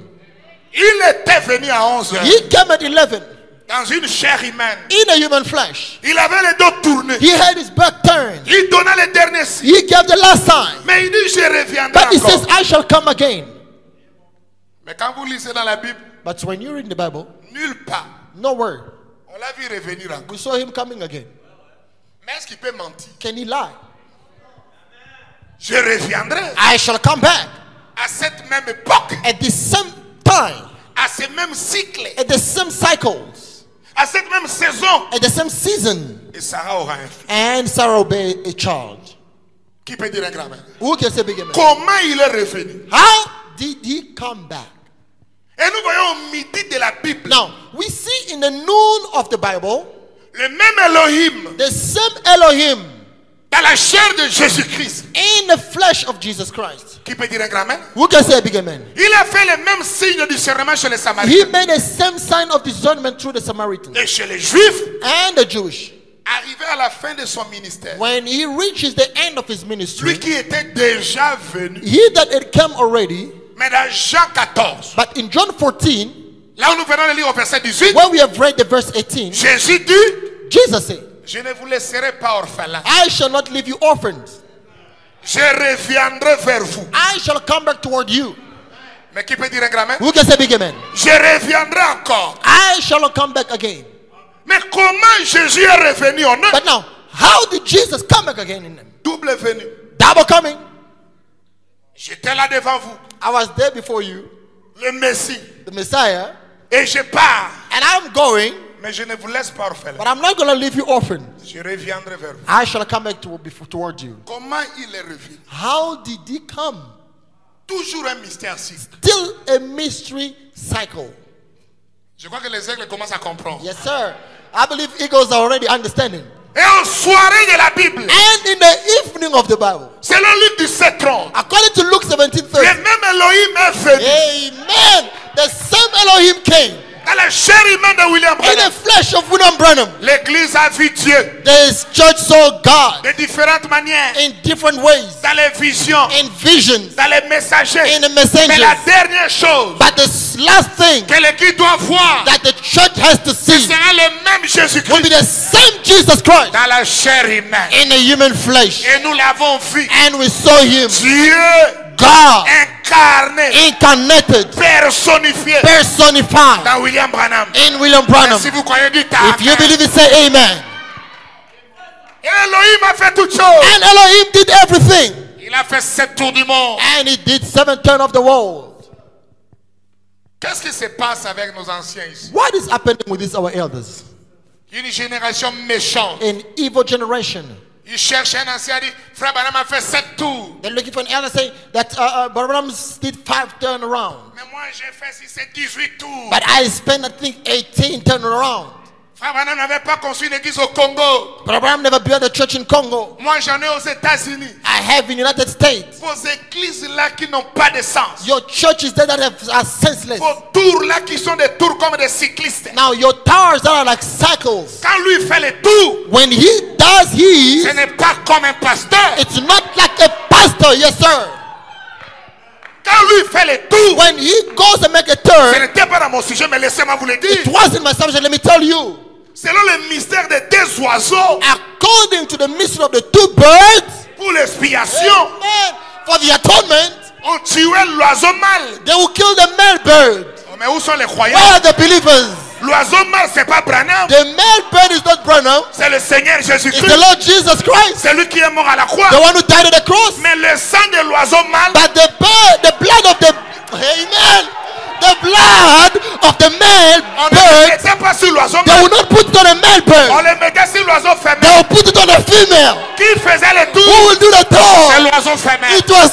Il était venu à 11 heures He came at 11 dans une chair humaine. in a human flesh. Il avait les dos tournés. He had his back turned. Il donnait le dernier signe. He gave the last sign. Mais il dit, je reviendrai But he says, encore. I shall come again. Mais quand vous lisez dans la Bible, But when you read the Bible, nulle part, nowhere, on l'a vu revenir encore. we saw him coming again. Mais est-ce qu'il peut mentir? Can he lie? Je reviendrai I shall come back à cette même époque, at the same time, à ce même cycle, at the same cycles, à cette même saison. at the same season, Et Sarah aura un fils. and Sarah obeyed a child. Qui peut dire un grand-mère? Who can say big amen? Comment il est revenu? How did he come back? Et nous voyons au midi de la Bible, Now, we see in the noon of the Bible, le même Elohim the same Elohim dans la chair de Jésus-Christ. in the flesh of Jesus Christ. Qui peut dire un grand-mère? Who can say a big amen? Il a fait le même signe de discernement chez les He Samaritains made the same sign of discernment through the Samaritans et chez les Juifs. and the Jewish. Arrivé à la fin de son ministère, When he reaches the end of his lui ministry, qui était déjà venu, he that had come already, mais dans Jean 14, but in John 14, là où nous venons de lire au verset 18, where we have read the verse 18, Jésus dit, Jesus said, je ne vous laisserai pas orphelins. I shall not leave you orphans. Je reviendrai vers vous. I shall come back toward you. Mais qui peut dire un grand-mère? Who can say big amen? Je reviendrai encore. I shall come back again. Mais comment Jésus est revenu en eux? But now, how did Jesus come back again in them? Double venu. Double coming. J'étais là devant vous, I was there before you, le Messie, the Messiah, et je pars. and I'm going, Mais je ne vous laisse pas orphelin. but I'm not going to leave you orphans. Je reviendrai vers vous. I shall come back toward you. Comment il est revenu? How did he come? Toujours un mystère cycle. Still a mystery cycle. Je crois que les aigles commencent à comprendre. Yes, sir. I believe eagles are already understanding. Et aux soirées de la Bible, And in the evening of the Bible, selon Luc 17:30, according to Luke le 17:30, même Elohim est venu amen, the same Elohim came dans la chair humaine de William in Branham. the flesh of William Branham. L'église a vu Dieu The church saw God de différentes manières, in different ways, dans les visions, in visions, dans les messagers. in the Mais la messengers. dernière chose But the last thing que l'église doit voir, that the church has to ce see sera le même will Jésus-Christ be the same Jesus Christ dans la chair humaine. in the human flesh. Et nous l'avons vu. And we saw him, Dieu God, incarné, incarnated, personnifié personified dans William Branham. in William Branham. Si vous croyez, dites If you amen. believe it, say amen. Et Elohim a fait toutes choses. And Elohim did everything. Il a fait 7 tours du monde. And he did 7 turns of the world. Qu'est-ce qui se passe avec nos anciens ici? What is happening with these our elders? Une génération méchante. An evil generation. Il cherche un ancien, il dit, Frère Branham a fait 7 tours. They're looking for an elder saying that Branham did 5 turn around. Mais moi j'ai fait si c'est 18 tours. But I spent, I think, 18 turn around. Frère Branham n'avait pas construit une église au Congo. But Branham never built a church in Congo. Moi j'en ai aux États-Unis. I have in United States. Vos églises là qui n'ont pas de sens. Your churches there that are senseless. Vos tours là qui sont des tours comme des cyclistes. Now your towers that are like cycles. Quand lui fait les tours, When he does ce his, n'est pas comme un pasteur. it's not like a pastor, yes sir. Quand lui fait les tours, When he goes and make a ce turn, n'était pas dans mon sujet, mais laissez-moi vous le it dire. wasn't my subject, let me tell you. Selon le mystère des 2 oiseaux, According to the mystery of the 2 birds, pour l'expiation, amen, for the atonement, on tuait l'oiseau mâle. they will kill the male bird. Oh, mais où sont les croyants? Where are the believers? L'oiseau mâle, c'est pas Branham, The male bird is not Branham, c'est le Seigneur it's Jésus-Christ. the Lord Jesus Christ, C'est lui qui est mort à la croix. the one who died on the cross. Mais le sang de l'oiseau mâle, But the bird, the blood of the, amen, the blood of the male on ne le bird, mettait pas sur l'oiseau they mâle. will not put it on a male On bird. le mettait sur l'oiseau They femelle. will put it on a female. Qui faisait les Who tours? will do the C'est tour? l'oiseau femelle. It was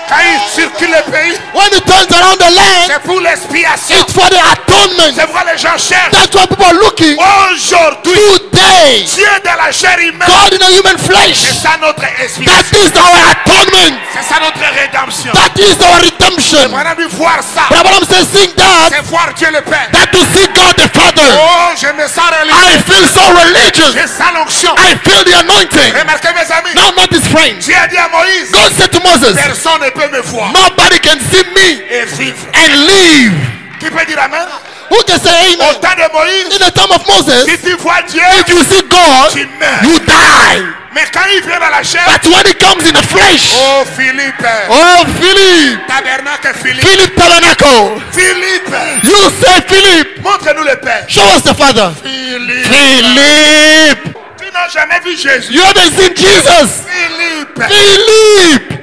Quand il circule le pays, when it turns around the land. c'est pour l'expiation. It's for the atonement. C'est pourquoi les gens cherchent. That's why people are looking Aujourd'hui, today. Dieu dans la chair humaine, God in a human c'est flesh. ça notre That expiation. is our atonement. C'est ça notre rédemption. That is our redemption. On a dû voir ça. Abraham says, sing that. C'est voir Dieu le Père. That to see God the Father. Oh, je me sens I religieux. feel so religious. Je sens l'onction. I feel the anointing. Remarquez mes amis. Now, not his friends. Dieu a dit à Moïse, God said to Moses, personne ne peut me voir nobody can see me et vivre. and live. Qui peut dire amen? Who can say Au amen? temps de Moïse, In the time of Moses, si tu vois Dieu, if you see God, tu meurs. you die. Mais quand il vient dans la chair, But when it comes in the flesh, oh Philippe, oh Philip, tabernacle Philippe, Philip Tabernacle, Philippe, you say Philip, montre-nous le Père. show us the Father. Philippe, Philip, tu n'as n'as jamais vu Jésus. You haven't seen Jesus. Philippe. Philippe.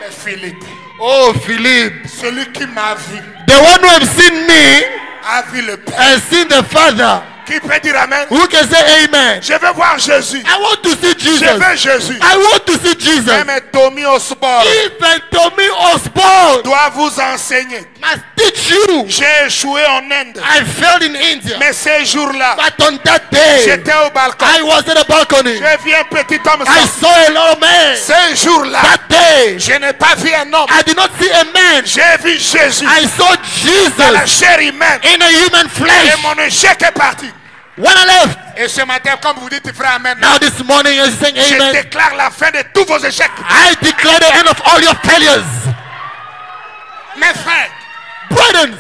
Mais Philippe, Oh, Philippe. celui qui m'a vu, The one who have seen me a vu le Père. has seen the Father. Qui peut dire Amen? Who can say amen? Je veux voir Jésus. I want to see Je Jesus. veux Jésus. I want to see Jesus. Même Tommy Osborne Even Tommy Osborne doit vous enseigner. must teach you. J'ai échoué en Inde. I failed in India. Mais ces jours-là, But on that day, j'étais au balcon. I was at a balcony. J'ai vu un petit homme I sortir. saw a little man. Ces jours-là, That day, je n'ai pas vu un homme. I did not see a man. J'ai vu Jésus I saw dans la Jesus chair humaine. in a human Et flesh. mon échec est parti. When I left, Et ce matin, comme vous dites, frère, Amen, now this morning you're saying je amen. déclare la fin de tous vos échecs. I declare the end of all your failures. Mes frères, Brethren,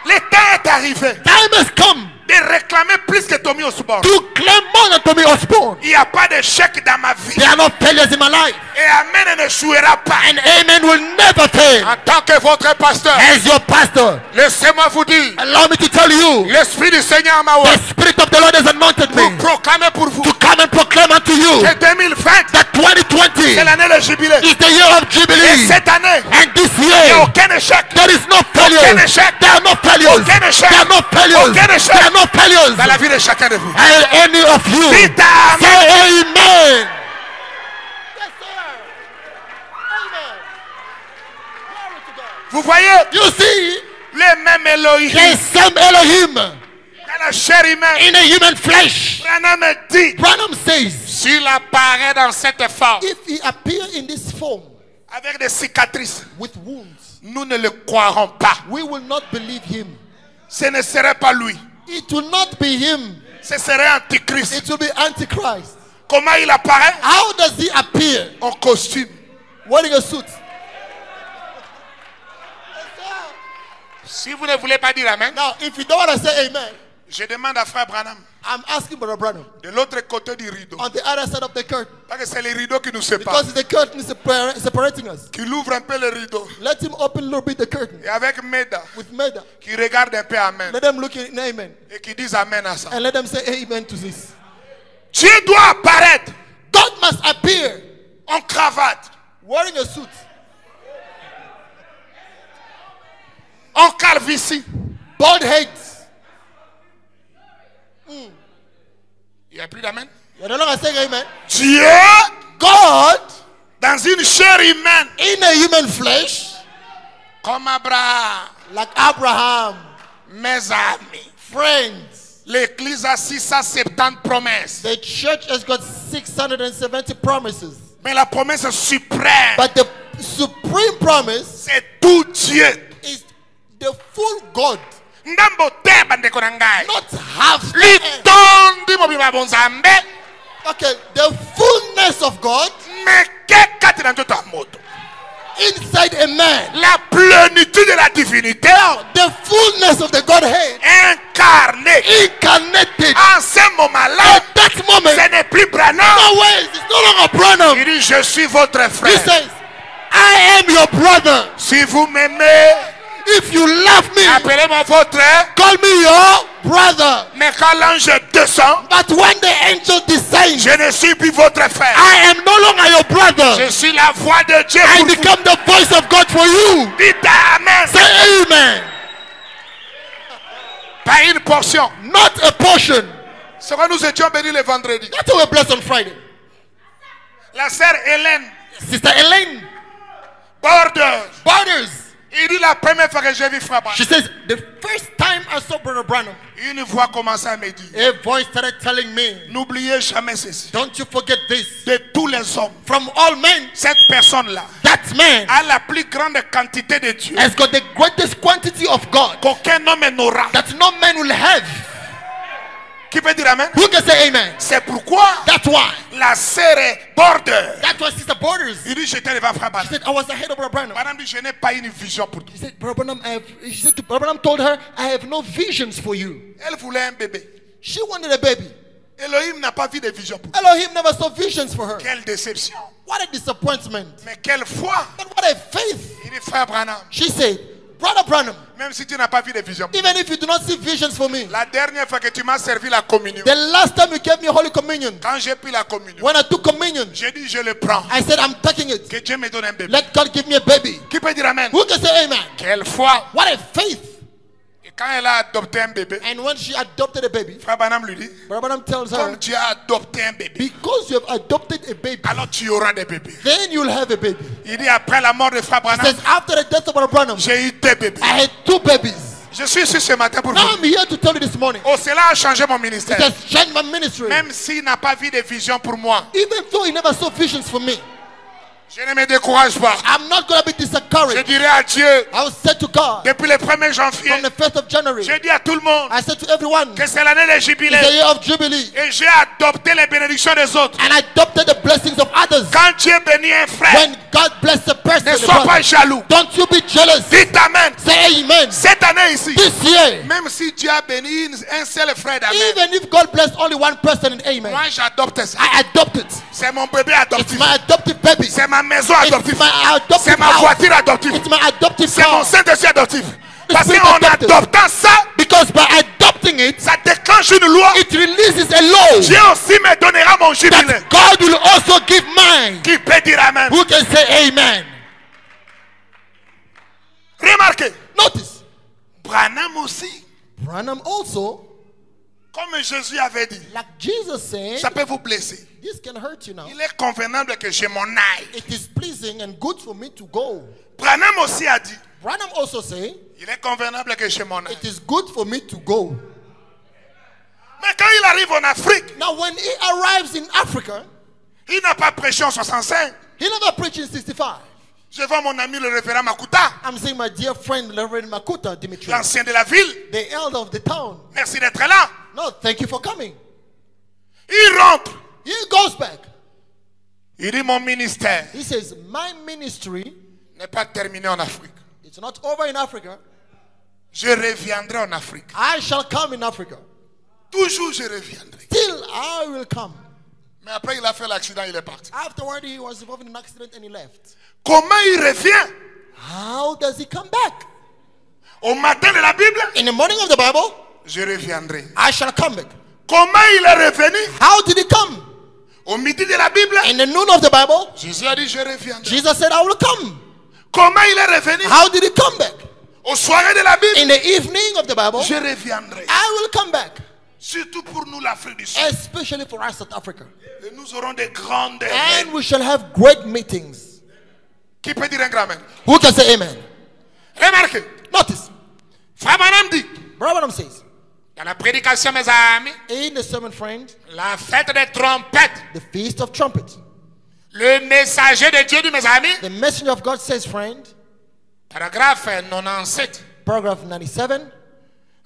le temps est arrivé time has come de réclamer plus que Tommy Osborne. to claim more than Tommy Osborne. Il n'y a pas d'échec dans ma vie. There are no failures in my life. Et Amen n'échouera pas. And amen will never fail. En tant que votre pasteur, As your pastor, laissez-moi vous dire, allow me to tell you, l'Esprit du Seigneur m'a the ouvert Spirit of the Lord has anointed pour me proclamer pour vous to come and proclaim unto you que 2020, that 2020 c'est l'année de jubilé. is the year of Et Jubilee. cette année, And this il n'y a year, aucun échec. there is no failure. Aucun échec. There are no failures. Aucun échec. There are no failures. Aucun échec. There are no failures. Dans la vie de chacun de vous. And any of you, Dites Amen. say amen. Vous voyez, You see, les mêmes Elohim the same Elohim dans la chair humaine. in a human flesh. Branham dit, Branham says, s'il apparaît dans cette forme if he appear in this form avec des cicatrices, with wounds, nous ne le croirons pas. we will not believe him. Ce ne serait pas lui. It will not be him. Ce serait Antichrist. It will be Antichrist. Comment il apparaît? How does he appear? En costume. Wearing a suit. Si vous ne voulez pas dire Amen, Now, if you don't want to say amen, je demande à frère Branham, I'm asking Brother Branham de l'autre côté du rideau, on the other side of the curtain, parce que c'est le rideau qui nous sépare, because the curtain is separating us. qu'il ouvre un peu le rideau, Let him open a little bit the curtain et avec Meda, with Meda. qui regarde un peu Amen, Let them look in amen et qui dise Amen à ça. and let them say amen to this. Dieu doit apparaître God must appear en cravate, wearing a suit, en calvitie. bald heads. Il n'y a plus d'Amen. You're no longer saying amen. Dieu, God dans une chair humaine, in a human flesh, comme Abraham, like Abraham, mes amis. friends. L'église a 670 promesses. The church has got 670 promises. Mais la promesse suprême, But the supreme promise c'est tout Dieu. is the full God, Ndambo te bandeko na ngai. not half. Litondi mobima bonzambe. Okay, the fullness of God Meke kati na nzoto ya moto. inside a man. La plénitude de la divinité The fullness of the Godhead incarnée. incarnated. En ce moment-là, At that moment, ce n'est plus Branham. no ways, it's no longer Branham. Il dit, je suis votre He frère. says, I am your brother. Si vous m'aimez, If you love me, appelez-moi votre. call me your brother. Mais quand l'ange descend, But when the angel descends, je ne suis plus votre frère. I am no longer your brother. Je suis la voix de Dieu I pour vous. become the voice of God for you. Dites Amen. Say amen. Pas une portion. Not a portion. Ce que nous étions bénis le vendredi. That's how we're blessed on Friday. La sœur Hélène, Sister Elaine Borders, il dit la première fois que j'ai vu Frère Branham, she says, the first time I saw Brother Branham, une voix commençait à me dire, a voice started telling me, n'oubliez jamais ceci. don't you forget this. De tous les hommes, From all men, cette personne-là that man a la plus grande quantité de Dieu has got the greatest quantity of God qu'aucun homme n'aura. that no man will have. Qui peut dire Amen? Who can say amen? C'est pourquoi That's why. la sœur Borders, That's why Sister Borders, il dit, j'étais devant Frère she Branham. said, I was the head of Brother Branham. Madame dit, je n'ai pas une vision pour toi. She said, Brother Branham, she said to Brother Branham told her, I have no visions for you. Elle voulait un bébé. She wanted a baby. Elohim n'a pas vu de vision pour toi. Elohim never saw visions for her. Quelle déception. What a disappointment. Mais quelle foi. But what a faith. Il dit, Frère Branham, She said, Brother Branham, même si tu n'as pas vu de vision, even if you do not see visions for me, la dernière fois que tu m'as servi la communion, the last time you gave me Holy Communion, quand j'ai pris la communion, when I took communion, j'ai dit je le prends. I said, I'm taking it. Que Dieu me donne un bébé. Let God give me a baby. Qui peut dire amen? Who can say amen? Quelle foi! What a faith. Et quand elle a adopté un bébé, And when she adopted a baby, Frère Branham lui dit, Brother Branham tells comme her, tu as adopté un bébé, because you have adopted a baby, alors tu auras des bébés. then you'll have a baby. Il dit après la mort de Frère He Branham, says, after the death of Brother Branham, j'ai eu deux bébés. I had 2 babies. Je suis ici ce matin pour Now vous. I'm here to tell you this morning. Oh, cela a changé mon It ministère. has changed my ministry. Même s'il n'a pas vu de vision pour moi, Even though he never saw visions for me, je ne me décourage pas. I'm not going to be Je discouraged. dirai à Dieu, I will say to God, depuis le 1er janvier, from the 1st of January, j'ai dit à tout le monde I said to everyone, que c'est l'année des it's jubilés. the year of Jubilee. Et j'ai adopté les bénédictions des autres. And I adopted the blessings of others. Quand Dieu bénit un frère, When God bless a person, ne a sois pas brother, jaloux. don't you be jealous. Dites amen. Say amen. Cette année ici, This year, même si Dieu a béni un seul frère d'amen, even if God bless only one person in amen, moi j'adopte ça. I adopt it. C'est mon bébé It's adoptif. my adoptive baby. C'est ma maison It's adoptive. my adoptive C'est ma house. voiture adoptive. It's my adoptive C'est mon car. Saint-Esprit adoptif. Parce been qu'en adopted. adoptant ça, Because by adopting it, ça déclenche une loi. it releases a law Dieu aussi me donnera mon jubilé. that God will also give mine. Qui peut dire amen? Who can say amen? Remarquez, Notice, Branham aussi, Branham also, comme Jésus avait dit, like Jesus said, ça peut vous blesser. this can hurt you now. Il est convenable que je m'en aille. It is pleasing and good for me to go. Branham aussi a dit, Branham also said, il est convenable que je m'en aille. it is good for me to go. Mais quand il arrive en Afrique, Now when he arrives in Africa, il n'a pas prêché en 65. he never preached in 65. Je vois mon ami le révérend Makuta, I'm saying my dear friend Reverend Makuta Dimitri, l'ancien de la ville. the elder of the town. Merci d'être là. No, thank you for coming. Il rentre. He goes back. Il dit mon ministère He says, my ministry, n'est pas terminé en Afrique. it's not over in Africa. Je reviendrai en Afrique. I shall come in Africa. Toujours je reviendrai. Still, I will come. Mais après il a fait l'accident, il est parti. Afterward, he was involved in an accident and he left. Comment il revient? How does he come back? Au matin de la Bible, In the morning of the Bible, je reviendrai. I shall come back. Comment il est revenu? How did he come? Au midi de la Bible, In the noon of the Bible, Jésus a dit je reviendrai. Jesus said, I will come. Comment il est revenu? How did he come back? Au soirée de la Bible, In the evening of the Bible, je reviendrai. I will come back. Surtout pour nous l'Afrique du Sud. Especially for us South Africa. Et nous aurons des grandes And we shall have great meetings. Qui peut dire un grand amen? Who can say amen? Remarquez, Notice, Frère Branham dit, Brother Branham says, dans la prédication, mes amis, in the sermon, friend, la fête des trompettes, the Feast of Trumpets, le messager de Dieu dit, mes amis, the messenger of God says, friend, paragraphe 97, paragraph 97,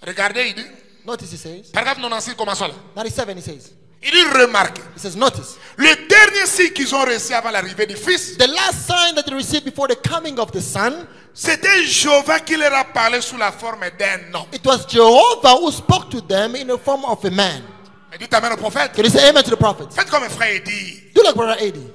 regardez, il dit, notice he says, paragraphe 96, commençons là. 97 he says, Il dit, remarquez, he says, notice, le dernier signe qu'ils ont reçu avant l'arrivée du Fils, the last sign that they received before the coming of the Son, c'était Jéhovah qui leur a parlé sous la forme d'un homme. it was Jehovah who spoke to them in the form of a man. Mais dites amen au prophète. Can you say amen to the prophet? Faites comme un frère dit. Do like Brother Adi.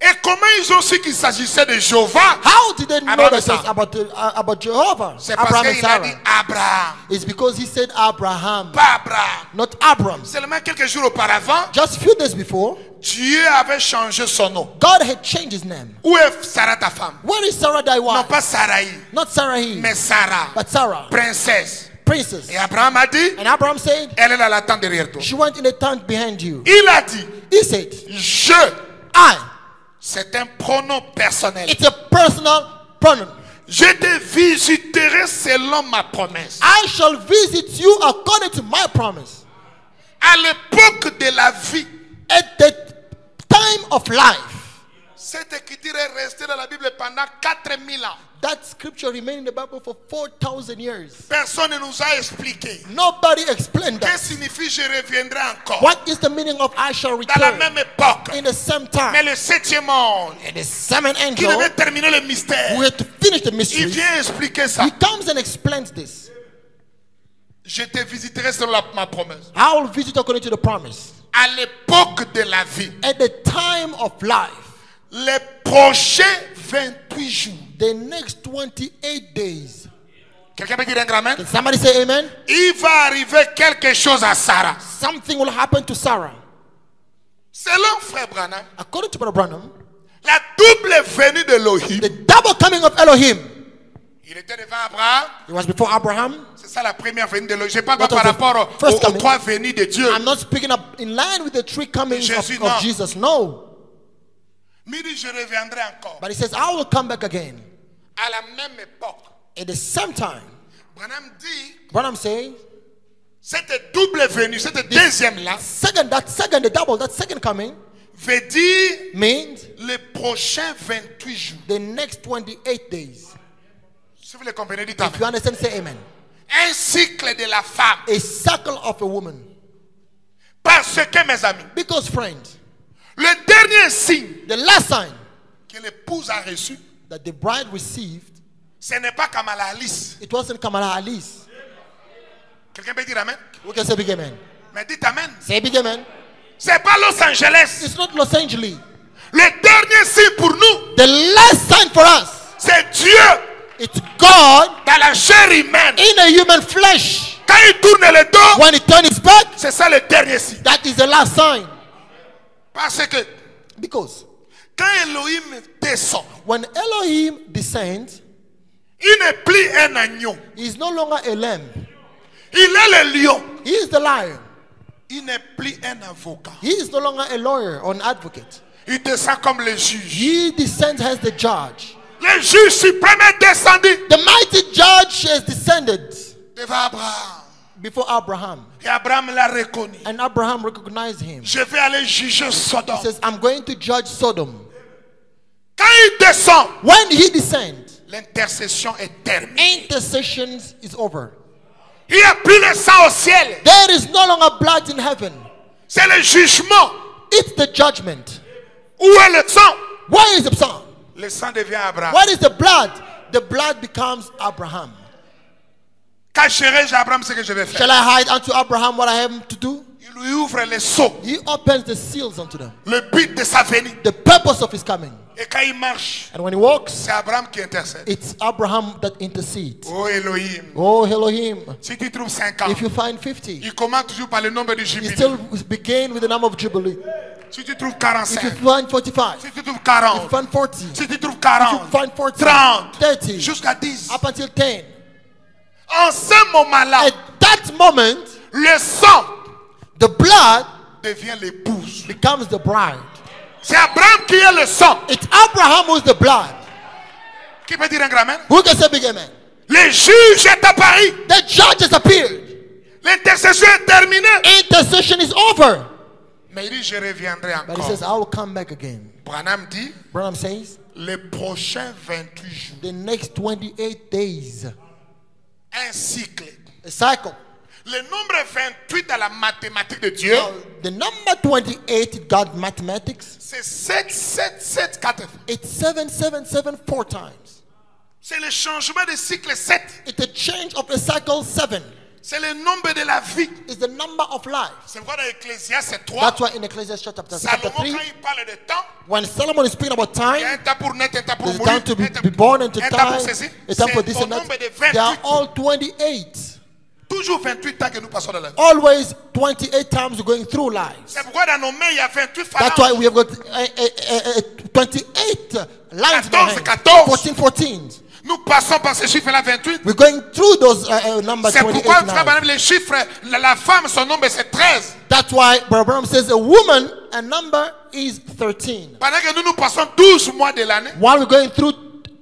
Et comment ils ont su qu'il s'agissait de Jéhovah? How did they know Abraham that and it's about Jehovah? C'est parce Abraham and qu'il a dit Sarah. Abraham, It's because he said Abraham, pas Abraham. not Abram. Seulement quelques jours auparavant, Just few days before, Dieu avait changé son nom. God had changed his name. Où est Sarah ta femme? Where is Sarah thy Non wife? pas Sarai, Not Sarai, mais Sarah, but Sarah, princesse. princess. Et Abraham a dit, And Abraham said, elle est dans la tente derrière toi. she went in the tent behind you. Il a dit, He said, je. I. C'est un pronom personnel. It's a personal pronoun. Je te visiterai selon ma promesse. I shall visit you according to my promise. À l'époque de la vie, At the time of life. cette écriture est restée dans la Bible pendant 4000 ans. That scripture remained in the Bible for 4,000 years. Personne ne nous a expliqué. Nobody explained Que that. signifie je reviendrai encore? What is the meaning of I shall Dans la return? même époque. In the same Mais time. le septième ange, And the seventh qui angel, devait terminer le mystère, who had to finish the il mystery, vient expliquer ça. he comes and explains this. Je te visiterai selon ma promesse. I will visit according to the promise. À l'époque de la vie, At the time of life, les prochains 28 jours, the next 28 days, Quelqu'un peut dire un grand amen? Can somebody say amen? Il va arriver quelque chose à Sarah. Something will happen to Sarah. Selon frère Branham, According to Brother Branham, la double venue d'Elohim, the double coming of Elohim. il était devant Abraham. It was before Abraham. C'est ça la première venue d'Elohim. Je ne parle pas That was par the rapport first aux coming. trois venues de Dieu. I'm not speaking up in line with the three comings Jésus, of non. Jesus. No. Mais il dit, je reviendrai encore. But he says, I will come back again. À la même époque, At the same time, Branham dit, Branham says, cette double venue, cette deuxième-là, that second coming veut dire means les prochains 28 jours. the next 28 days. Si vous le comprenez, dites If you amen. understand, say amen. Un cycle de la femme. A circle of a woman. Parce que, mes amis, Because, friends, le dernier signe the last sign que l'épouse a reçu, that the bride received, ce n'est pas Kamala Harris. it wasn't Kamala Harris. Quelqu'un peut dire amen? We can say big amen. Mais dites amen. Say big amen. C'est pas Los Angeles. It's not Los Angeles. Le dernier signe pour nous, The last sign for us, c'est Dieu it's God dans la chair humaine. in a human flesh. Quand il tourne le dos, When he turned his back, c'est ça le dernier signe. that is the last sign. Parce que Because quand Elohim descend, when Elohim descends, il n'est plus un agneau. he is no longer a lamb. Il est le lion. He is the lion. Il n'est plus un avocat. He is no longer a lawyer or an advocate. Il descend comme le juge. He descends as the judge. Le juge suprême est descendu The mighty judge has descended devant Abraham. before Abraham. Et Abraham l'a reconnu. And Abraham recognized him. Je vais aller juger Sodome. He says, I'm going to judge Sodom. Quand il descend, When he descends, l'intercession est terminée. intercession is over. Il n'y a plus le sang au ciel. There is no longer blood in heaven. C'est le jugement. It's the judgment. Où est le sang? Where is the son? Le sang devient Abraham. What is the blood? The blood becomes Abraham. Cacherai-je à Abraham ce que je vais faire? Shall I hide unto Abraham what I have to do? Il lui ouvre les sceaux. He opens the seals unto them. Le but de sa venue. The purpose of his coming. Et quand il marche, And when he walks, c'est Abraham qui intercède. it's Abraham that intercedes. Oh Elohim. Oh Elohim, Si tu trouves 5 ans, if you find 50, il commence toujours par le nombre de you jubilés. still begin with the number of Jubilee. Si tu trouves If 45, you find 45, si tu trouves if 40, you find 40, si tu trouves if 40, you find 40, 30, 30, jusqu'à 10. up until 10. En ce moment-là, At that moment, le sang the blood devient l'épouse. becomes the bride. C'est Abraham qui est le sang. It's Abraham who's the blood. Qui peut dire un grand amen? Who can say big amen? Le juge est apparu. The judge has appeared. L'intercession est terminée. Intercession is over. Mais il dit, je reviendrai But he encore. says, I will come back again. Branham dit, Branham says, les prochains 28 jours, the next 28 days, un cycle. a cycle. Le nombre 28 dans la mathématique de Dieu, Now, the number 28 in God mathematics, c'est 7, 7, 7, 4. it's 7, 7, 7, 4 times. C'est le changement de cycle 7. It's a change of a cycle 7. C'est le nombre de la vie. It's the number of life. C'est pourquoi dans Ecclésiaste, c'est 3. That's why in Ecclesiastes chapter Salomon, 3, quand il parle de temps, when Solomon is speaking about il y a time, un temps pour naître, un temps pour there's a mourir, time to un temps be born and to un temps die, pour ceci. a time for C'est this au and that. nombre de They are 28. all 28. Toujours 28 ans que nous passons dans la vie. Always 28 times we're going through lives. C'est pourquoi dans nos mains, il y a 28 That's why phalanges. we have got 28 lines in our hands. 14. 14, 14. Nous passons par ces chiffres-là 28. We're going through those numbers C'est 28 pourquoi, now. frère Branham, les chiffres, la femme, son nombre, c'est 13. That's why Brother Branham says a woman, a number is 13. Pendant que nous passons 12 mois de l'année, While we're going through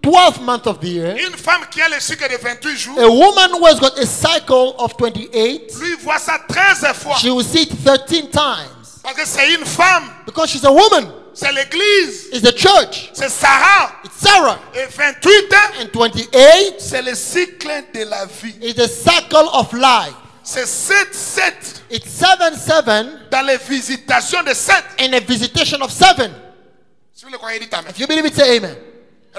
12 months of the year, une femme qui a le cycle de 28 jours, a woman who has got a cycle of 28, lui voit ça 13 fois. she will see it 13 times. Parce que c'est une femme, Because she's a woman. c'est l'église, It's the church. c'est Sarah. It's Sarah. Et 28 ans, And 28 c'est le cycle de la vie. is the cycle of life. C'est 7, 7 It's 7, 7 dans les visitations de 7. and a visitation of 7. Si vous le croyez, dites amen. If you believe it, say amen.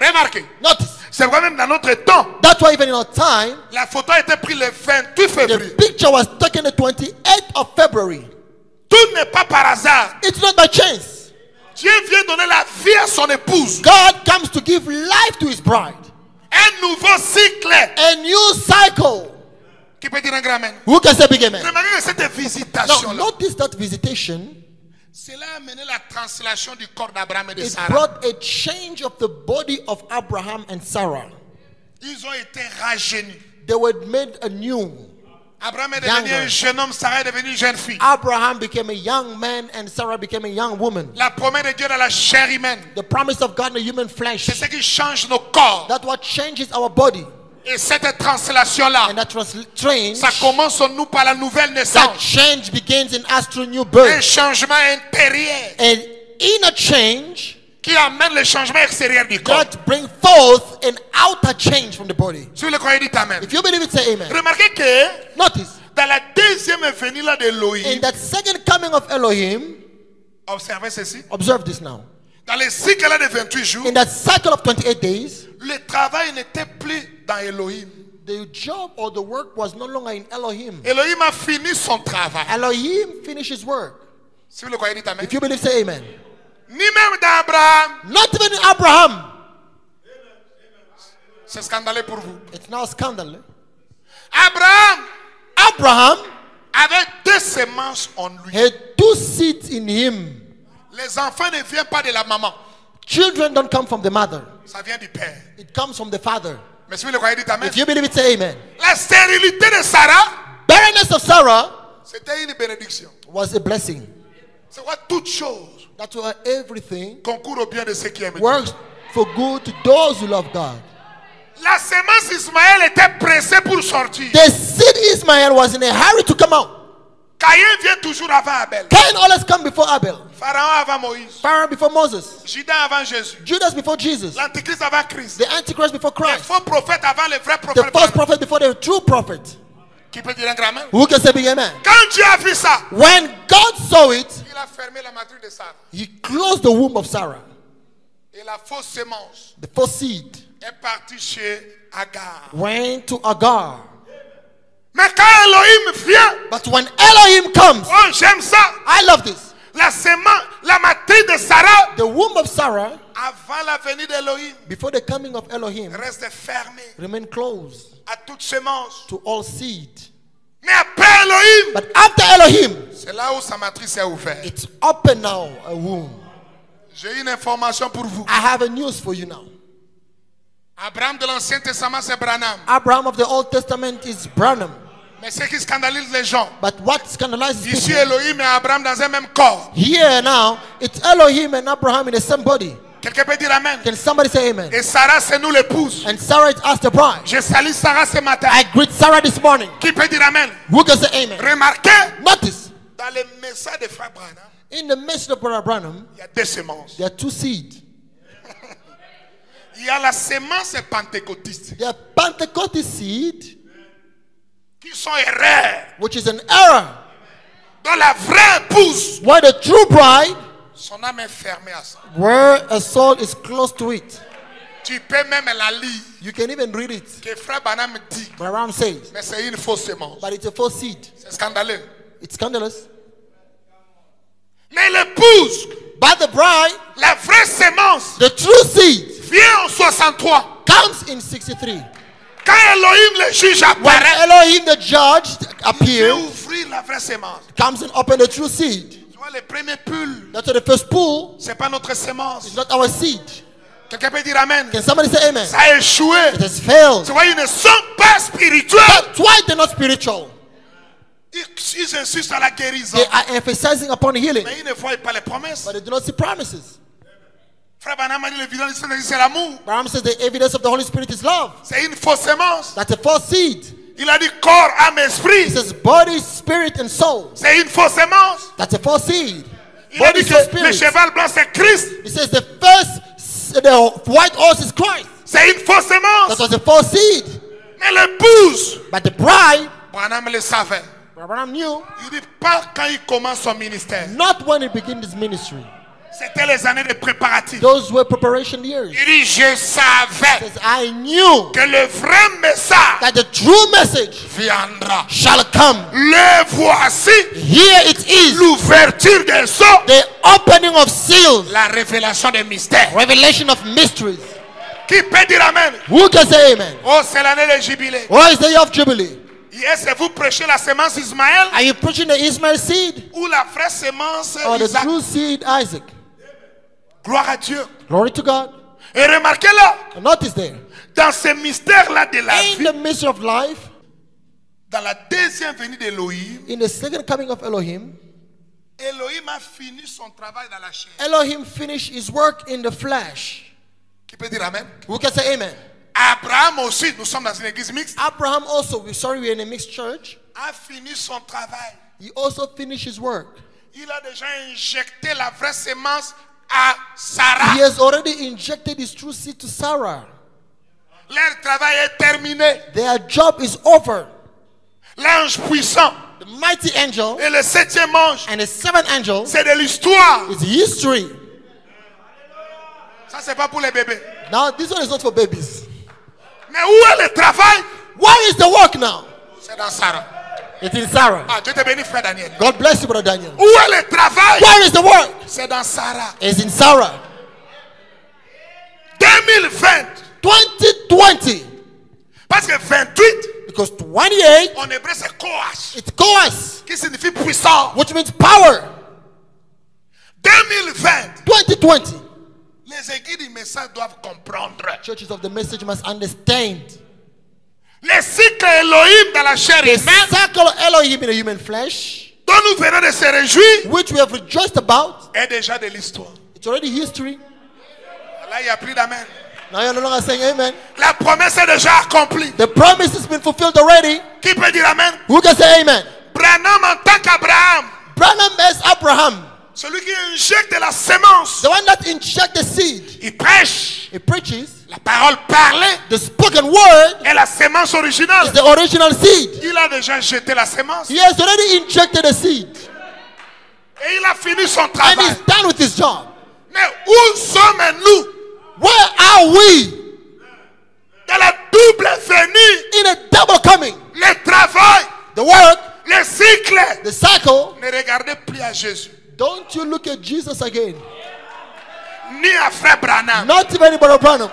Remarquez, Notice. c'est vrai même dans notre temps, That's why even in our time, la photo a été prise le 28 février. the picture was taken the 28th of February. Tout n'est pas par hasard. It's not by chance. Dieu vient donner la vie à son épouse. God comes to give life to his bride. Un nouveau cycle. A new cycle. Qui peut dire un grand amen? Who can say big amen? Remarquez que cette Now, visitation-là, notice that visitation. cela a amené la translation du corps d'Abraham et de It Sarah. brought a change of the body of Abraham and Sarah. Ils ont été rajeunis. They were made anew. Abraham est devenu Younger. un jeune homme, Sarah est devenue une jeune fille. Abraham became a young man and Sarah became a young woman. La promesse de Dieu dans la chair humaine, The promise of God in the human flesh. c'est ce qui change nos corps. That's what changes our body. Et cette translation-là, And that change, ça commence en nous par la nouvelle that naissance. change begins in us through new Un birth. changement intérieur An inner change qui amène le changement extérieur du corps. that brings forth an outer change from the body. Si vous le croyez, dites Amen. If you believe it, say amen. Remarquez que Notice, dans la deuxième venue là in d'Elohim, that second coming of Elohim, observez ceci, observe this now. dans les cycles là de 28 jours, In that cycle of 28 days, le travail n'était plus dans Elohim. the job or the work was no longer in Elohim. Elohim a fini son travail. Elohim finished his work. Si vous le croyez, dites Amen. If you believe, say amen. Ni même dans Abraham, Not even in Abraham. c'est scandaleux pour vous. It's now scandal. Abraham Abraham avait deux semences en lui. had two seeds in him. Les enfants ne viennent pas de la maman, Children don't come from the mother. ça vient du père. It comes from the father. Mais si vous le croyez, dites Amen. If you believe it, say amen. La stérilité de Sarah, Barrenness of Sarah c'était une bénédiction. was a blessing. C'est quoi toute chose That's why everything concourt au bien de ceux qui aiment Dieu. works for good to those who love God. La semence Ismaël était pressée pour sortir. The seed Ismael was in a hurry to come out. Caïn vient toujours avant Abel. Cain always come before Abel. Pharaon avant Moïse. Pharaoh before Moses. Judas avant Jésus. Judas before Jesus. L'antichrist avant Christ. The Antichrist before Les Christ. faux prophètes avant les vrais The prophètes. false prophet before the true prophet. Qui peut dire un grand amen? Who can say big amen? Quand Dieu a vu ça, When God saw it, il a fermé la matrice de Sarah. he closed the womb of Sarah. Et la fausse sémence The first seed est partie chez Agar. went to Agar. Mais quand Elohim vient, But when Elohim comes, oh j'aime ça. I love this. La sémence, la matrice de Sarah, The womb of Sarah, avant la venue d'Elohim, before the coming of Elohim, reste fermée remained closed à toute sémence. to all seed. Mais après Elohim, But after Elohim, c'est là où sa matrice est ouverte. it's open now, a womb. J'ai une information pour vous. I have a news for you now. Abraham de l'Ancien Testament, c'est Branham. Abraham of the Old Testament is Branham. Mais ce qui scandalise les gens, But what scandalizes ici people, Elohim et Abraham dans un même corps. here now, it's Elohim and Abraham in the same body. Quelqu'un peut dire Amen. Can somebody say amen? Et Sarah, c'est nous l'épouse. And Sarah is us the bride. Je salue Sarah ce matin. I greet Sarah this morning. Qui peut dire Amen? Who can say amen? Remarquez, Notice, dans les messages de Frère Branham, in the midst of Brother Branham, il y a deux semences. there are two seeds. Il y a la sémence pentecôtiste There are Pentecost seed, qui sont erreurs, which is an error, dont la vraie épouse, where the true bride, son âme est fermée à ça. where a soul is close to it. Tu peux même la lire, You can even read it. que Frère Branham dit, Brother Branham says, mais c'est une fausse sémence. but it's a false seed. C'est scandaleux. It's scandalous. Mais l'épouse, But the bride, la vraie sémence, the true seed, vient en 63. comes in 63. Quand Elohim, le juge, When apparaît, Elohim the judge il veut appears, ouvrir la vraie sémence. comes and open the true seed. Tu vois, les premiers pulls, That's why the first pool c'est pas notre sémence. is not our seed. Quelqu'un peut dire Amen. Can somebody say amen? Ça a échoué. It has failed. Tu vois, ils ne sont pas spirituels. That's why they're not spiritual. Ils insistent à la guérison. They are emphasizing upon healing, Mais ils ne voient pas les promesses. but they do not see promises. Frère Branham a dit l'évidence, c'est l'amour. Branham says the evidence of the Holy Spirit is love. C'est une fausse sémence. That's a false seed. Il a dit corps, âme, He esprit. says body, spirit, and soul. C'est une fausse sémence. That's a false seed. Il a Body, dit soul, que le spirit. cheval blanc, c'est Christ. He says the white horse is Christ. C'est une fausse sémence. That was a false seed. Mais l'épouse, But the bride, Branham le savait. Abraham knew, Il dit pas quand il commence son ministère. not when he began his ministry. C'était les années de préparatifs. Those were preparation years. Il dit, je savais He says, I knew que le vrai message that the true message viendra. shall come. Le voici, Here it is, l'ouverture des sceaux, the opening of seals, la révélation des mystères. revelation of mysteries. Qui peut dire Amen? Who can say amen? Oh, c'est l'année de jubilé. Why is the year of Jubilee? Est-ce que vous prêchez la semence Ismaël Are you preaching the Ismail seed ou la vraie semence or the Isaac? true seed Isaac? Gloire à Dieu. Glory to God. Et remarquez là, And notice there, dans ce mystère-là de la in vie, the mystery of life, dans la deuxième venue d'Élohim, in the second coming of Elohim, Elohim a fini son travail dans la chair. Elohim finished his work in the flesh. Qui peut dire Amen? Who can say amen? Abraham aussi, nous sommes dans une église mixte, Abraham also, we're in a mixed church. a fini son travail. He also finished his work. Il a déjà injecté la vraie semence à Sarah. He has already injected his true seed to Sarah. Leur travail est terminé. Their job is over. L'ange puissant The mighty angel et le septième ange, and the seventh angel c'est de l'histoire. is history. Ça, c'est pas pour les bébés. Now, this one is not for babies. Mais où est le travail? Where is the work now? C'est dans Sarah. It's in Sarah. Ah, Dieu te bénisse, frère Daniel. God bless you, Brother Daniel. Où est le travail? Where is the work? C'est dans Sarah. It's in Sarah. 2020. 2020. Parce que 28, Because 28, en hébreu, c'est Koach, it's Koas, qui signifie puissant. which means power. 2020, 2020. les églises du message doivent comprendre. Churches of the message must understand. Le cycle Elohim dans la chair The humaine, circle of Elohim in the human flesh, dont nous venons de se réjouir, which we have rejoiced about, est déjà de l'histoire. it's already history. Là, il n'y a plus d'amen. Now you're no longer saying amen. La promesse est déjà accomplie. The promise has been fulfilled already. Qui peut dire amen? Who can say amen? Branham en tant qu'Abraham, Branham as Abraham, celui qui injecte de la semence, the one that injects the seed. il prêche He preaches. la parole parlée The spoken word et la semence originale. is the original seed. Il a déjà jeté la semence He has already injected the seed. et il a fini son And travail. he's done with his job. Mais où sommes-nous Where are we? dans la double venue? In a double coming. Le travail, The work, le cycle. the cycle. Ne regardez plus à Jésus, Don't you look at Jesus again. ni à Frère Branham. Not even Brother Branham.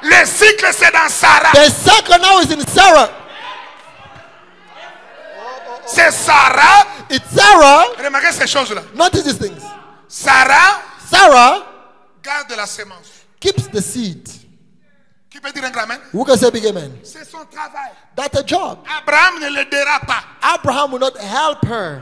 Le cycle, c'est dans Sarah. The cycle now is in Sarah. C'est Sarah. It's Sarah. Remarquez ces choses-là. Notice these things. Sarah Sarah garde la semence. keeps the seed. Qui peut dire un grand amen? Who can say big amen? C'est son travail. That's a job. Abraham ne l'aidera pas. Abraham will not help her.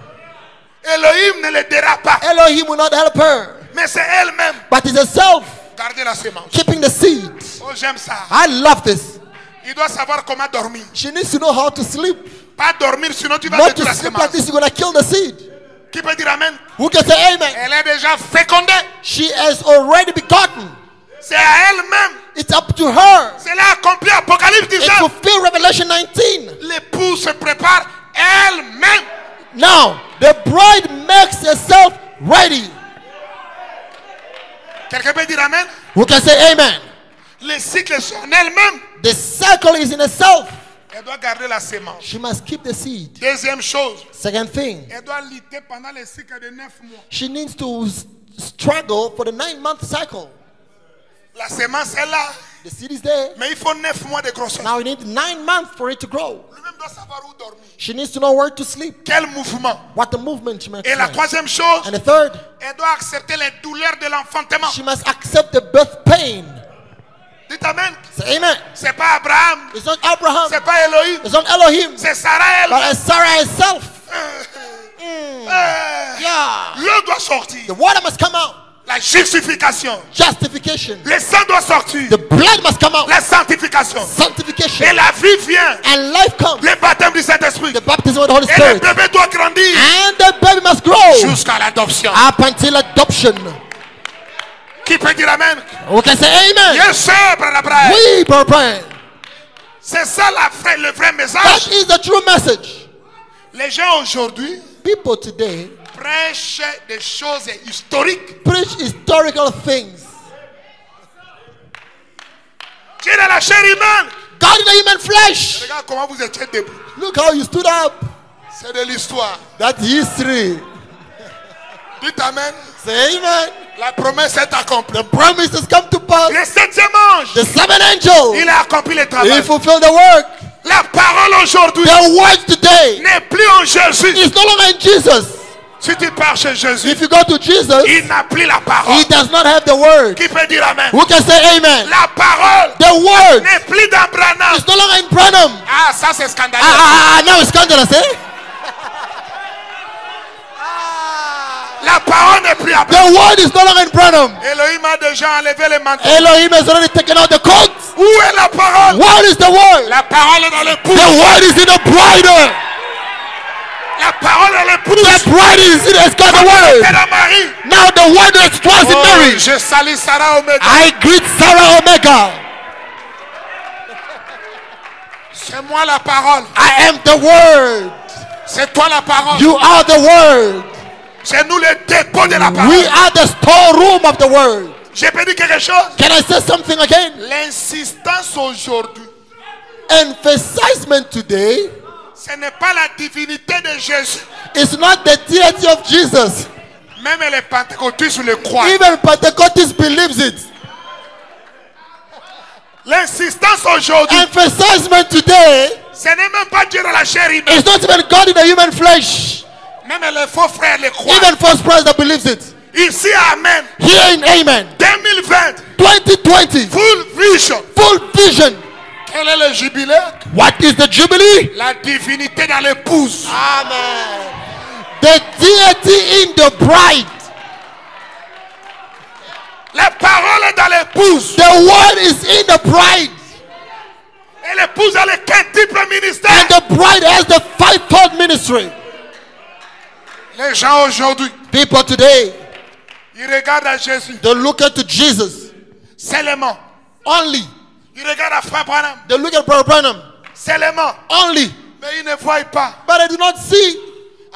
Elohim ne l'aidera pas. Elohim will not help her. Mais c'est elle-même. But it's herself Garder la semence. keeping the seed. Oh, j'aime ça. I love this. Il doit savoir comment dormir. She needs to know how to sleep. Pas dormir, sinon tu vas Not to détruire la sleep like semence. this, you're going to kill the seed. Qui peut dire amen? Who can say amen? Elle est déjà fécondée. She has already begotten. C'est à elle-même. It's up to her. C'est là accompli Apocalypse It 19. fulfill Revelation 19. L'épouse se prépare elle-même. Now, the bride makes herself ready. Quelqu'un peut dire amen? Who can say amen? Le cycle est en elle-même. The circle is in herself. Elle doit garder la sémence. She must keep the seed. Deuxième chose, Second thing, elle doit lutter pendant le cycle de 9 mois. she needs to struggle for the 9-month cycle. La sémence est là, The seed is there. mais il faut 9 mois de grossesse. Now you need 9 months for it to grow. Lui-même doit savoir où dormir. She needs to know where to sleep, Quel mouvement. what the movement she makes. Et la like. troisième chose, And the third, elle doit accepter les douleurs de l'enfantement. she must accept the birth pain. Dites amen. Say amen. C'est pas Abraham, It's not Abraham. c'est pas Elohim, It's not Elohim. c'est Sarah But elle. it's Sarah herself. Euh, Yeah. L'eau doit sortir. The water must come out. La justification. Justification. Le sang doit sortir. The blood must come out. La sanctification. Sanctification. Et la vie vient. And life comes. Le baptême du Saint-Esprit. The baptism of the Holy Et le Spirit. bébé doit grandir And the baby must grow jusqu'à l'adoption. up until adoption. Qui peut dire amen? We can say amen. Yes, sir, Brother Brian. We, Brother Brian. C'est ça le vrai That message. is the true message. Les gens aujourd'hui People today prêchent des choses historiques. preach historical things. Dieu dans la chair humaine. God in the human flesh. Regarde comment vous étiez debout. Look how you stood up. C'est de l'histoire. That's history. Dites amen. Say amen. La promesse est accomplie. The promise has come to pass. Le 7e ange, The seventh angel, il a accompli le he travail. fulfilled the work. La parole aujourd'hui The word today n'est plus en Jésus. is no longer in Jesus. Si tu pars chez Jésus, If you go to Jesus, il n'a plus la parole. he does not have the word. Qui peut dire amen? Who can say amen? La parole The word n'est plus dans Branham. is no longer in Branham. Ah, ça c'est scandaleux. Now it's scandalous, eh? La parole n'est plus à The word is no longer in Branham. Elohim a déjà enlevé les manteaux. Elohim has already taken out the coat. Où est la parole? What is the word? La parole est dans le pouls. The word is in the bride. La parole est dans le pouls. The bride is in has got the C'est word. la Marie. Now the word is twice in Oh, Mary. je salue Sarah Omega. I greet Sarah Omega. C'est moi la parole. I am the word. C'est toi la parole. You are the word. C'est nous le dépôt de la We parole. are the storeroom of the word. J'ai pas dit quelque chose. Can I say something again? L'insistance aujourd'hui, Emphasizement today ce n'est pas la divinité de Jésus. is not the deity of Jesus. Même les pentecôtistes le croient. Even Pentecostals believes it. L'insistance aujourd'hui, Emphasizement today ce n'est même pas Dieu dans la chair humaine. is not even God in the human flesh. Même les faux frères le croient. Even false prophets that believes it. Ici, amen. Here in Amen 2020, 2020, full vision. full vision. Quel est le jubilé? What is the Jubilee? La divinité dans l'épouse. Amen. The deity in the bride. La parole est dans l'épouse. The word is in the bride. Et l'épouse a le quintuple ministère. And the bride has the fivefold ministry. Les gens aujourd'hui, People today, ils regardent à Jésus they look at Jesus seulement. only. Ils regardent à Frère Branham They look at Brother Branham seulement. only. Mais ils ne voient pas But they do not see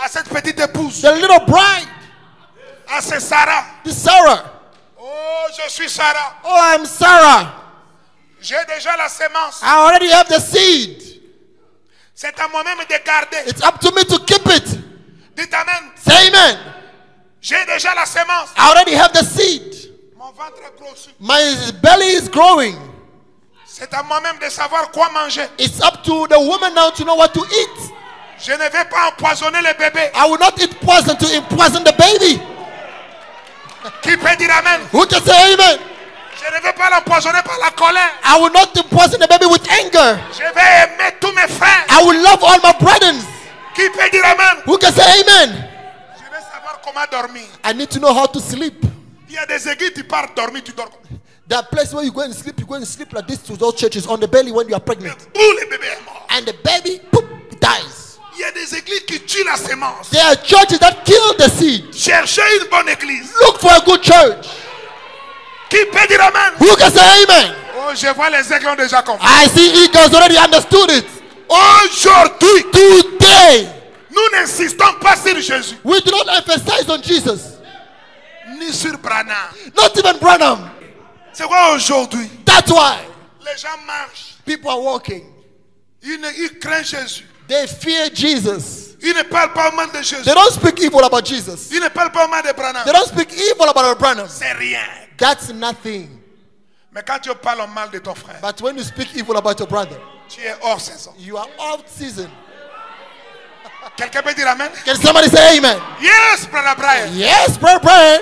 à cette petite épouse, the little bride, à ce Sarah. the Sarah. Oh, je suis Sarah. Oh, I'm Sarah. J'ai déjà la sémence. I already have the seed. C'est à moi-même de garder. It's up to me to keep it. Dites amen. Say amen. J'ai déjà la sémence. I already have the seed. Mon ventre est grossi. My belly is growing. C'est à moi-même de savoir quoi manger. It's up to the woman now to know what to eat. Je ne vais pas empoisonner les bébés. I will not eat poison to empoison the baby. Qui peut dire amen? Who can say amen? Je ne vais pas l'empoisonner par la colère. I will not poison the baby with anger. Je vais aimer tous mes frères. I will love all my brethren. Qui peut dire amen? Who can say amen? Je vais savoir comment dormir. I need to know how to sleep. Il y a des églises, tu pars dormir, tu dors. That place where you go and sleep like this to those churches on the belly when you are pregnant. Où le bébé est mort. And the baby, poop, dies. Il y a des églises qui tuent la sémence. There are churches that kill the seed. Cherchez une bonne église. Look for a good church. Qui peut dire amen? Who can say amen? Oh, je vois les aigles ont déjà compris. I see eagles already understood it. Aujourd'hui, Today, nous n'insistons pas sur Jésus, we do not emphasize on Jesus. ni sur Branham. Not even Branham. C'est quoi aujourd'hui? That's why Les gens marchent. people are walking. Ils craignent Jésus. They fear Jesus. Ils ne parlent pas au mal de Jésus. They don't speak evil about Jesus. Ils ne parlent pas au mal de Branham. They don't speak evil about Branham. C'est rien. That's nothing. Mais quand tu parles au mal de ton frère, But when you speak evil about your brother, tu es hors saison. you are out season. Quelqu'un peut dire amen? Can somebody say amen? Yes, brother Brian. Yes, Brother Brian.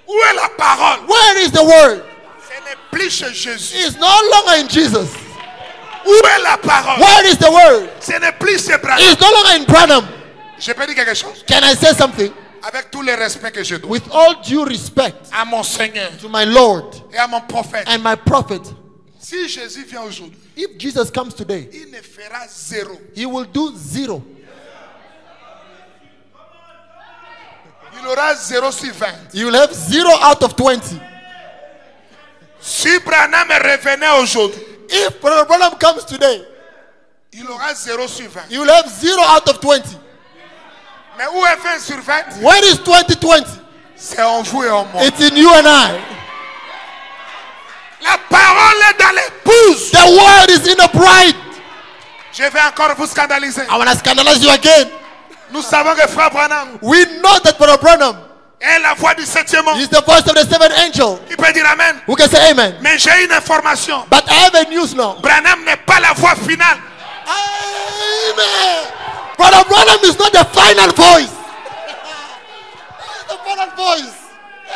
Où est la parole? Where is the word? Ce n'est plus chez Jésus. It's no longer in Jesus. Où est la parole? Where is the word? Ce n'est plus chez Branham. It's no longer in Branham. Je peux dire quelque chose? Can I say something? Avec tout le respect que je dois With all due respect à mon Seigneur to my Lord et à mon prophète. and my prophet, Si Jésus vient aujourd'hui, if Jesus comes today, il ne fera zéro. he will do zero. Il aura 0 sur 20. He will have 0 out of 20. Si Branham revenait aujourd'hui, If Brother Branham comes today, il aura 0 sur 20. he will have 0 out of 20. Mais où est 20 sur 20? When is 2020? C'est en vous et en moi. It's in you and I. La parole est dans l'épouse. The word is in the bride. Je vais encore vous scandaliser. I want to scandalize you again. Nous savons que Frère Branham We know that Brother Branham est est la voix du septième ange. He's the voice of the seventh angel. Il peut dire amen. Who can say amen? Mais j'ai une information. But I have a news now. Branham n'est pas la voix finale. Amen. Brother Branham is not the final voice. He's the final voice.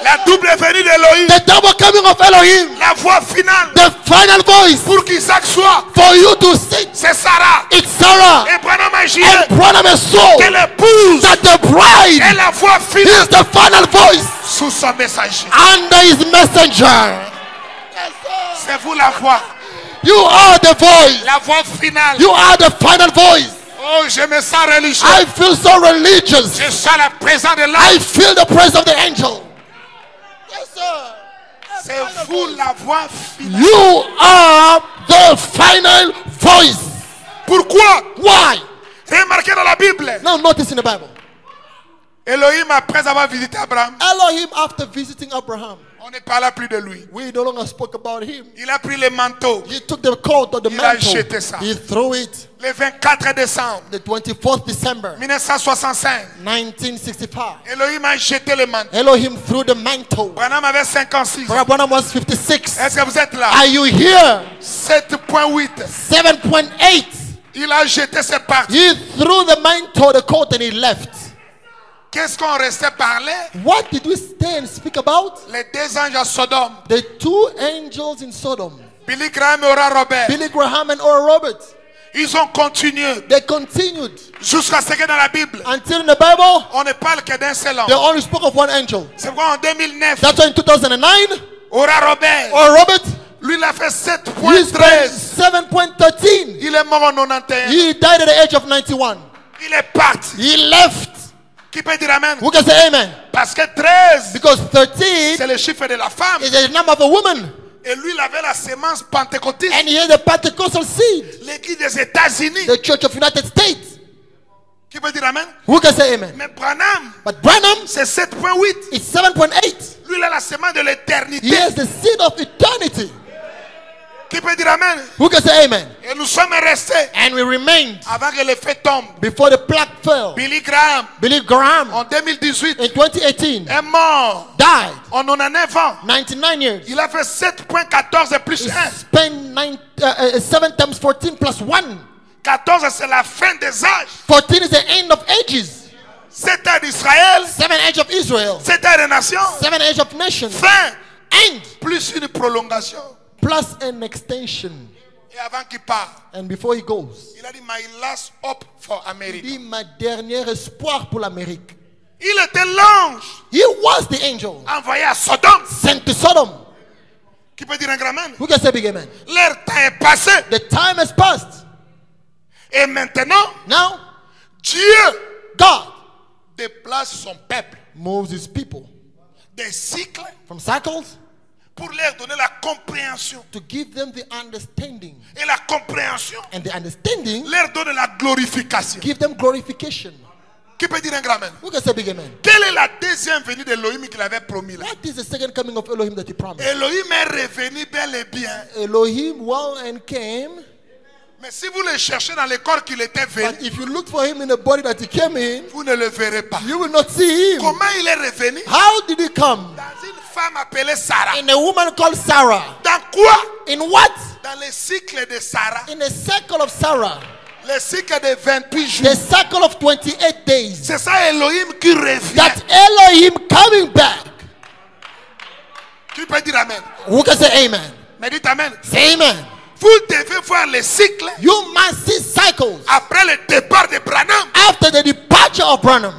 La double venue d'Elohim. The double coming of Elohim. La voix finale. The final voice. Pour qu'Isaac soit. For you to sing. C'est Sarah. It's Sarah. Et Branham a jugé And Branham is so que l'épouse that the bride est la voix is finale the final voice sous son messager. under his messenger. C'est vous la voix. You are the voice. La voix finale. You are the final voice. Oh, je me sens religieux. I feel so religious. Je sens la présence de I l'ange. feel the presence of the angel. Yes, sir. C'est vous la voix finale. You are the final voice. Pourquoi? Why? Remarquez dans la Bible. Now notice in the Bible. Elohim, après avoir visité Abraham, Elohim, after visiting Abraham, on ne parle plus de lui. we no longer spoke about him. Il a pris le manteau. He took the coat or the Il a mantle. jeté ça. He threw it. Le 24 décembre The 24th December 1965, 1965. Elohim a jeté le manteau. Elohim threw the mantle. Branham avait 56 ans. Brother Branham was 56. Est-ce que vous êtes là? Are you here? 7.8. 7.8. Il a jeté ses parties. He threw the mantle, the coat, and he left. Qu'est-ce qu'on restait parler? What did we stay and speak about? Les deux anges à Sodome. The two angels in Sodom, Billy Graham et Ora Robert. Billy Graham and Oral Roberts. Ils ont continué They continued jusqu'à ce que dans la Bible, until in the Bible on ne parle que d'un seul they ange. only spoke of one angel. C'est pourquoi en 2009, That's why in 2009, Ora Robert, Oral Roberts, lui il a fait he spent 7.13. 7.13. Il est mort en 91. He died at the age of 91. Il est parti. He left. Qui peut dire amen? Who can say amen? Parce que 13, Because 13 c'est le chiffre de la femme. is the number of a woman. Et lui, il avait la sémence pentecôtiste. And he had the Pentecostal seed. L'église des États-Unis. The Church of United States. Qui peut dire amen? Who can say amen? Mais Branham, But Branham, c'est 7.8. it's 7.8. Lui, il a la sémence de He l'éternité. has the seed of eternity. Qui peut dire amen? Who can say amen? Et nous sommes restés And we remained avant que le feu tombe. before the plague fell. Billy Graham, Billy Graham en 2018, in 2018 est mort died, en 99 ans. 99 years. Il a fait 7.14 plus He 1. spent 7 times 14 plus 1. 14, c'est la fin des âges. 14 is the end of ages. 7 ans d'Israël, 7 age of Israel. 7 ans des nations. 7 age of nations. Fin, And plus une prolongation. plus an extension. Et avant qu'il parte, And before he goes, il a dit, my last hope for il America. dit ma dernière espoir pour l'Amérique. Il était l'ange He was the angel envoyé à Sodome. sent to Sodom. Qui peut dire un grand amen? Who can say big amen? Leur temps est passé. The time has passed. Et maintenant, Now, Dieu God déplace son peuple moves his people des cycles from cycles pour leur donner la compréhension. to give them the understanding. Et la compréhension And the understanding leur donne la glorification. give them glorification. Qui peut dire un grand amen? Who can say big amen? Quelle est la deuxième venue d'Elohim qu'il avait promis là? What is the second coming of Elohim that he promised? Elohim est revenu bel et bien. Elohim well and came. Mais si vous le cherchez dans le corps qu'il était venu, But if you look for him in the body that he came in, vous ne le verrez pas. you will not see him. Comment il est revenu? How did he come? Dans une femme appelée Sarah. In a woman called Sarah. Dans quoi? In what? Dans le cycle de Sarah. In the cycle of Sarah. Le cycle de 28 jours. The cycle of 28 days. C'est ça Elohim qui revient. That Elohim coming back. Tu peux dire amen. Who can say amen? Mais dites amen. Say amen. Vous devez voir le cycle You must see cycles après le départ de Branham. after the departure of Branham.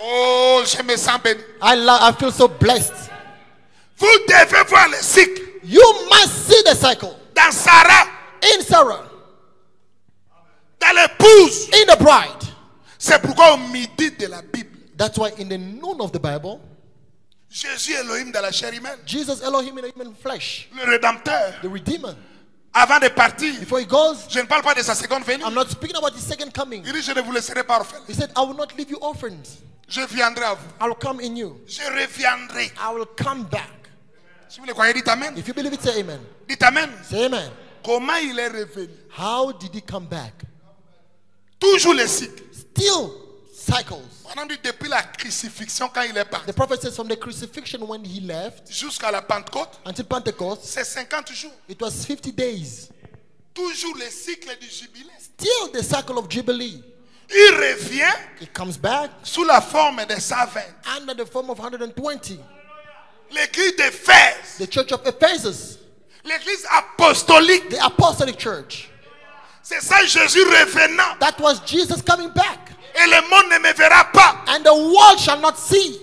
Oh, je me sens béni. I feel so blessed. Vous devez voir le cycle You must see the cycle dans Sarah, in Sarah, dans l'épouse. in the bride. C'est pourquoi au midi de la Bible, That's why in the noon of the Bible, Jésus Elohim dans la chair humaine, Jesus Elohim in human flesh, le Rédempteur, the Redeemer, avant de partir, before he goes, je ne parle pas de sa seconde venue. I'm not speaking about his second coming. Il dit, je ne vous laisserai pas orphelin. He said, I will not leave you orphans. Je viendrai à vous. I will come in you. Je reviendrai. I will come back. Si vous le croyez, dites amen. If you believe it, say amen. Dites amen. Say amen. Comment il est revenu? How did he come back? Toujours le cycle. Still cycles. On a dit depuis la crucifixion quand il est parti The prophet says from the crucifixion when he left jusqu'à la Pentecôte, until Pentecost, c'est 50 jours. it was 50 days. Toujours le cycle du jubilé. Still the cycle of Jubilee. Il revient It comes back sous la forme de 120. under the form of 120. L'église d'Éphèse, The church of Ephesus, l'église apostolique, the apostolic church. c'est ça Jésus revenant. That was Jesus coming back. Et le monde ne me verra pas. And the world shall not see.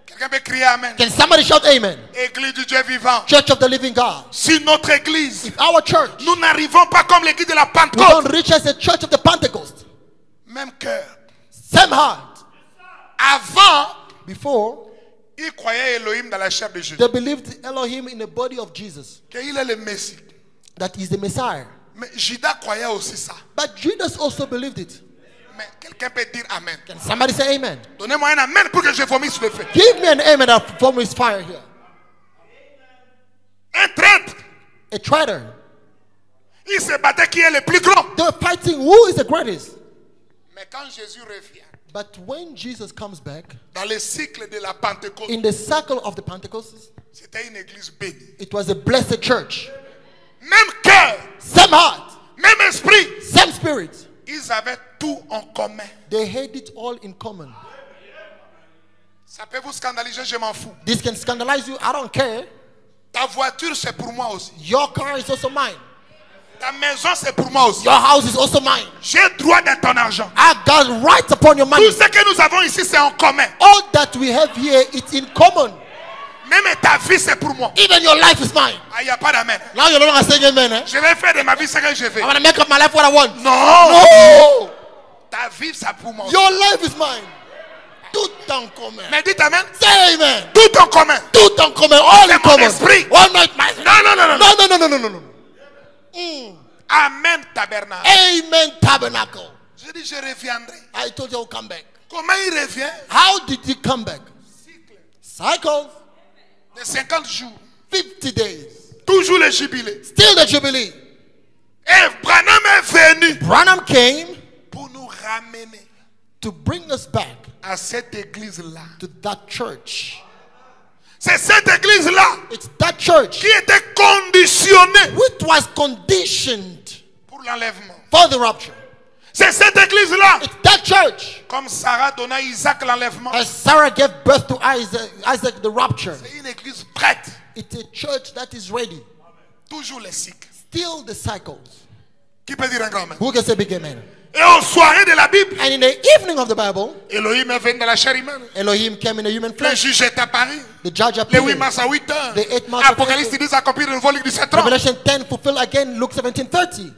Quelqu'un peut crier Amen. Can somebody shout amen? Église du Dieu vivant. Church of the living God. Si notre église, If our church, nous n'arrivons pas comme l'église de la we Pentecôte, don't reach as the church of the Pentecost, même cœur. same heart. Avant, Before, ils croyaient Elohim dans la chair de Jésus. they believed Elohim in the body of Jesus, Qu'il est le Messie. that he's the Messiah. Mais Judas croyait aussi ça. But Judas also believed it. Mais quelqu'un peut dire Amen. Can somebody say amen? Donnez-moi un Amen pour que je vomisse le feu. Give me an amen that forms fire here. Un traître, A traitor. il se battait qui est le plus grand. They were fighting who is the greatest. Mais quand Jésus revient, But when Jesus comes back, dans le cycle de la Pentecôte, in the cycle of the Pentecost, c'était une église bénie. it was a blessed church. Même cœur, Same heart, même esprit. same spirit. Ils avaient tout en commun. They had it all in common. Ça peut vous scandaliser, je m'en fous. This can scandalize you. I don't care. Ta voiture, c'est pour moi aussi. Your car is also mine. Ta maison, c'est pour moi aussi. Your house is also mine. J'ai droit dans ton argent. I got rights upon your money. Tout ce que nous avons ici, c'est en commun. All that we have here, it's in common. Même ta vie, c'est pour moi. Even your life is mine. Ah, il n'y a pas d'amen. Now you're no longer saying amen. Eh? Je vais faire de ma vie ce que je veux. I want to make up my life what I want. Non. No. Ta vie, c'est pour moi. Your life is mine. Tout en commun. Mais dites amen. Say amen. Tout en commun. Tout en commun. All in C'est mon common. esprit. All night, my Non, non, non, non. No, no, no, no, no, no, no. Mm. Amen, tabernacle. Amen, tabernacle. Je dis, je reviendrai. I told you I'll come back. Comment il revient? How did he come back? Cycles. De 50 jours. 50 days. Toujours le jubilé. Still the Jubilee. Et Branham est venu Branham came pour nous ramener to bring us back à cette église-là. to that church. C'est cette église-là It's that church qui était conditionnée which was conditioned pour l'enlèvement. for the rapture. C'est cette église-là, It's that church. comme Sarah donna à Isaac l'enlèvement. As Sarah gave birth to Isaac the rapture. C'est une église prête. It's a church that is ready. Toujours les cycles. Still the cycles. Qui peut dire un grand amen? Who can say big amen? Et aux soirées de la Bible, And in the evening of the Bible, Elohim est venu dans la chair humaine. Elohim came in a human Le flesh. juge est apparu. The judge Le 8 appeared. mars à 8 heures. The 8 mars Apocalypse dit accomplir le vol du 7 ans. Revelation 10 fulfill again Luke 17:30.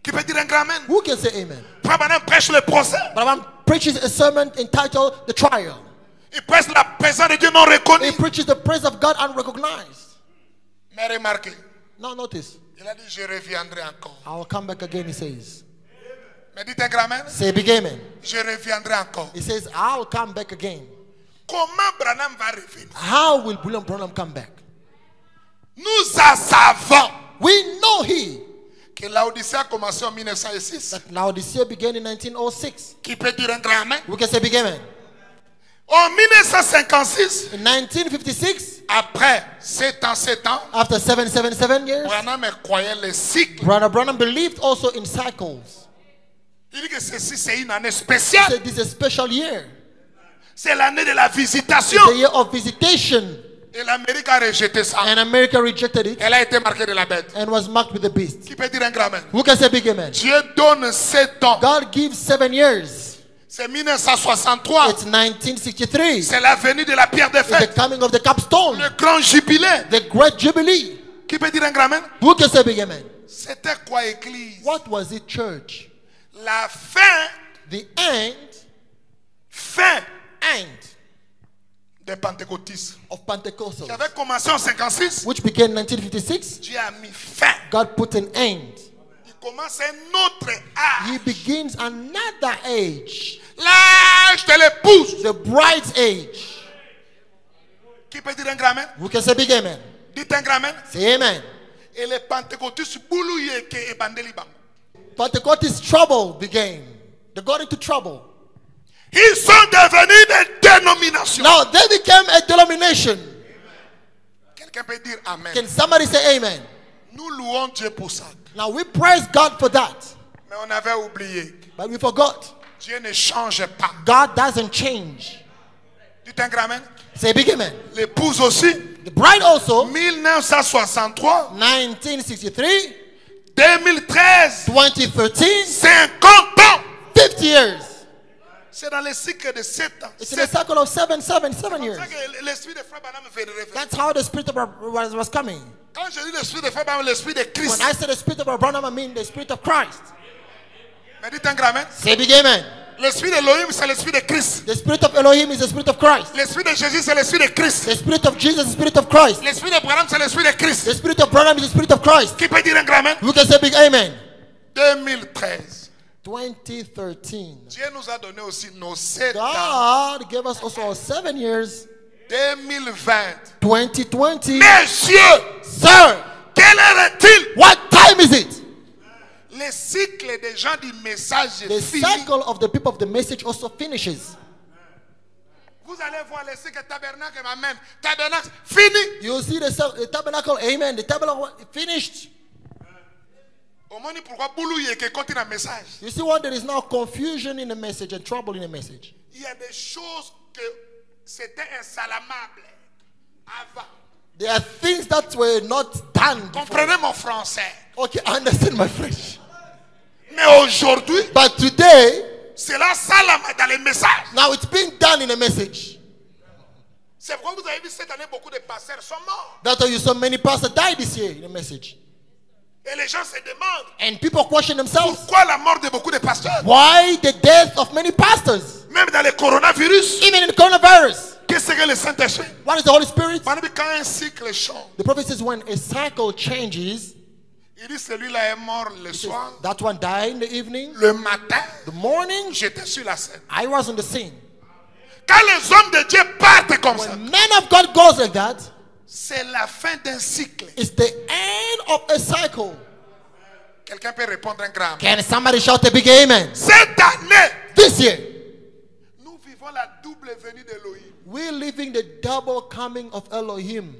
Qui peut dire un grand amen? Who can say amen? Frère Branham prêche le procès. Branham preaches a sermon entitled The Trial. Il prêche la présence de Dieu non reconnue. He preaches the praise of God unrecognized. Mais remarquez, Now notice, il a dit je reviendrai encore. I will come back again, he says. Mais dites un grand amen. Say big amen. Je reviendrai encore. He says, I'll come back again. Comment Branham va revenir? How will William Branham come back? Nous savons We know he que l'Odyssée a commencé en 1906. that Laodicea began in 1906. Qui peut dire un grand amen? We can say big amen. En 1956, In 1956, après 7 ans, after 777 years, Branham croyait les cycles. Brother Branham believed also in cycles. Il dit que ceci c'est une année He spéciale. said this is a special year. C'est l'année de la visitation. The year of visitation. Et l'Amérique a rejeté ça. And America rejected it Elle a été marquée de la bête. and was marked with the beast. Qui peut dire un grand amen? Who can say big amen? Dieu donne 7 ans. God gives 7 years. C'est 1963. It's 1963. C'est la venue de la pierre de It's the fête. coming of the capstone. Le grand jubilé. The great jubilee. Qui peut dire un grand amen? Who can say big amen? C'était quoi église? What was it, church? La fin The end des pentecôtistes. of Pentecostals, Qui avait commencé en 56. which began in 1956. Dieu a mis fin. God put an end. Il commence un autre âge. He begins another age, L'âge de l'épouse. the bride's age. Qui peut dire un grand amen? Who can say big amen? Dites un grand amen. Say amen. Et les pentecôtistes boulouillés qui est bandé liban. Pentecostis trouble began. They got into trouble. Ils sont devenus des dénominations. Now they became a denomination. Quelqu'un peut dire Amen. Can somebody say amen? Nous louons Dieu pour ça. Now we praise God for that. Mais on avait oublié. But we forgot. Dieu ne change pas. God doesn't change. Dites un grand amen. Say big amen. L'épouse aussi. The bride also, 1963, 1963, 2013, 2013, 50 ans. 50 years. C'est dans le cycle de 7 ans. It's in a cycle of 7 years. C'est ça que l'esprit de Frère Branham fait référence. That's how the spirit of was coming. Quand je dis l'esprit de Frère Branham, l'esprit de Christ. When I say the spirit of Abraham, I mean the spirit of Christ. Mais dites un grand amen. Say big amen. L'esprit d'Elohim, c'est l'esprit de Christ. The spirit of Elohim is the spirit of Christ. L'esprit de Jésus, c'est l'esprit de Christ. The spirit of Jesus is the spirit of Christ. L'esprit de Branham, c'est l'esprit de Christ. The spirit of Abraham is the spirit of Christ. Qui peut dire un grand amen? Who can say big amen? 2013. 2013. Dieu nous a donné aussi nos 7 ans. God gave us also 7 years. 2020. 2020. Messieurs, Sir, quelle heure est-il? what time is it? Le cycle des gens du message The est fini. cycle of the people of the message also finishes. Vous allez voir le cycle tabernacle, amen. Tabernacle, fini. You see the tabernacle, amen. The tabernacle finished. Au moins, pourquoi Boulouye qui continue un message? You see when there is now confusion in the message and trouble in the message. Il y a des choses que c'était insalamable avant. There are things that were not done before. Comprenez mon français. Okay, I understand my French. Mais aujourd'hui, But today, cela salame dans les messages. now it's being done in a message. C'est pourquoi vous avez vu cette année beaucoup de pasteurs sont morts. That's why you saw many pastors die this year in a message. Et les gens se demandent And people question themselves, pourquoi la mort de beaucoup de pasteurs. why the death of many pastors? Même dans le coronavirus, Even in the coronavirus. qu'est-ce que le Saint-Esprit? What is the Holy Spirit? Quand un cycle change, The prophet says when a cycle changes, il dit celui-là est mort le soir, that one died in the evening, le matin, the morning, j'étais sur la scène. I was on the scene. Quand les hommes de Dieu partent comme ça, When men of God goes like that, c'est la fin d'un cycle. it's the end of a cycle. Quelqu'un peut répondre un grand. Can somebody shout a big amen? Cette année, This year, nous vivons la double venue d'Elohim. we're living the double coming of Elohim.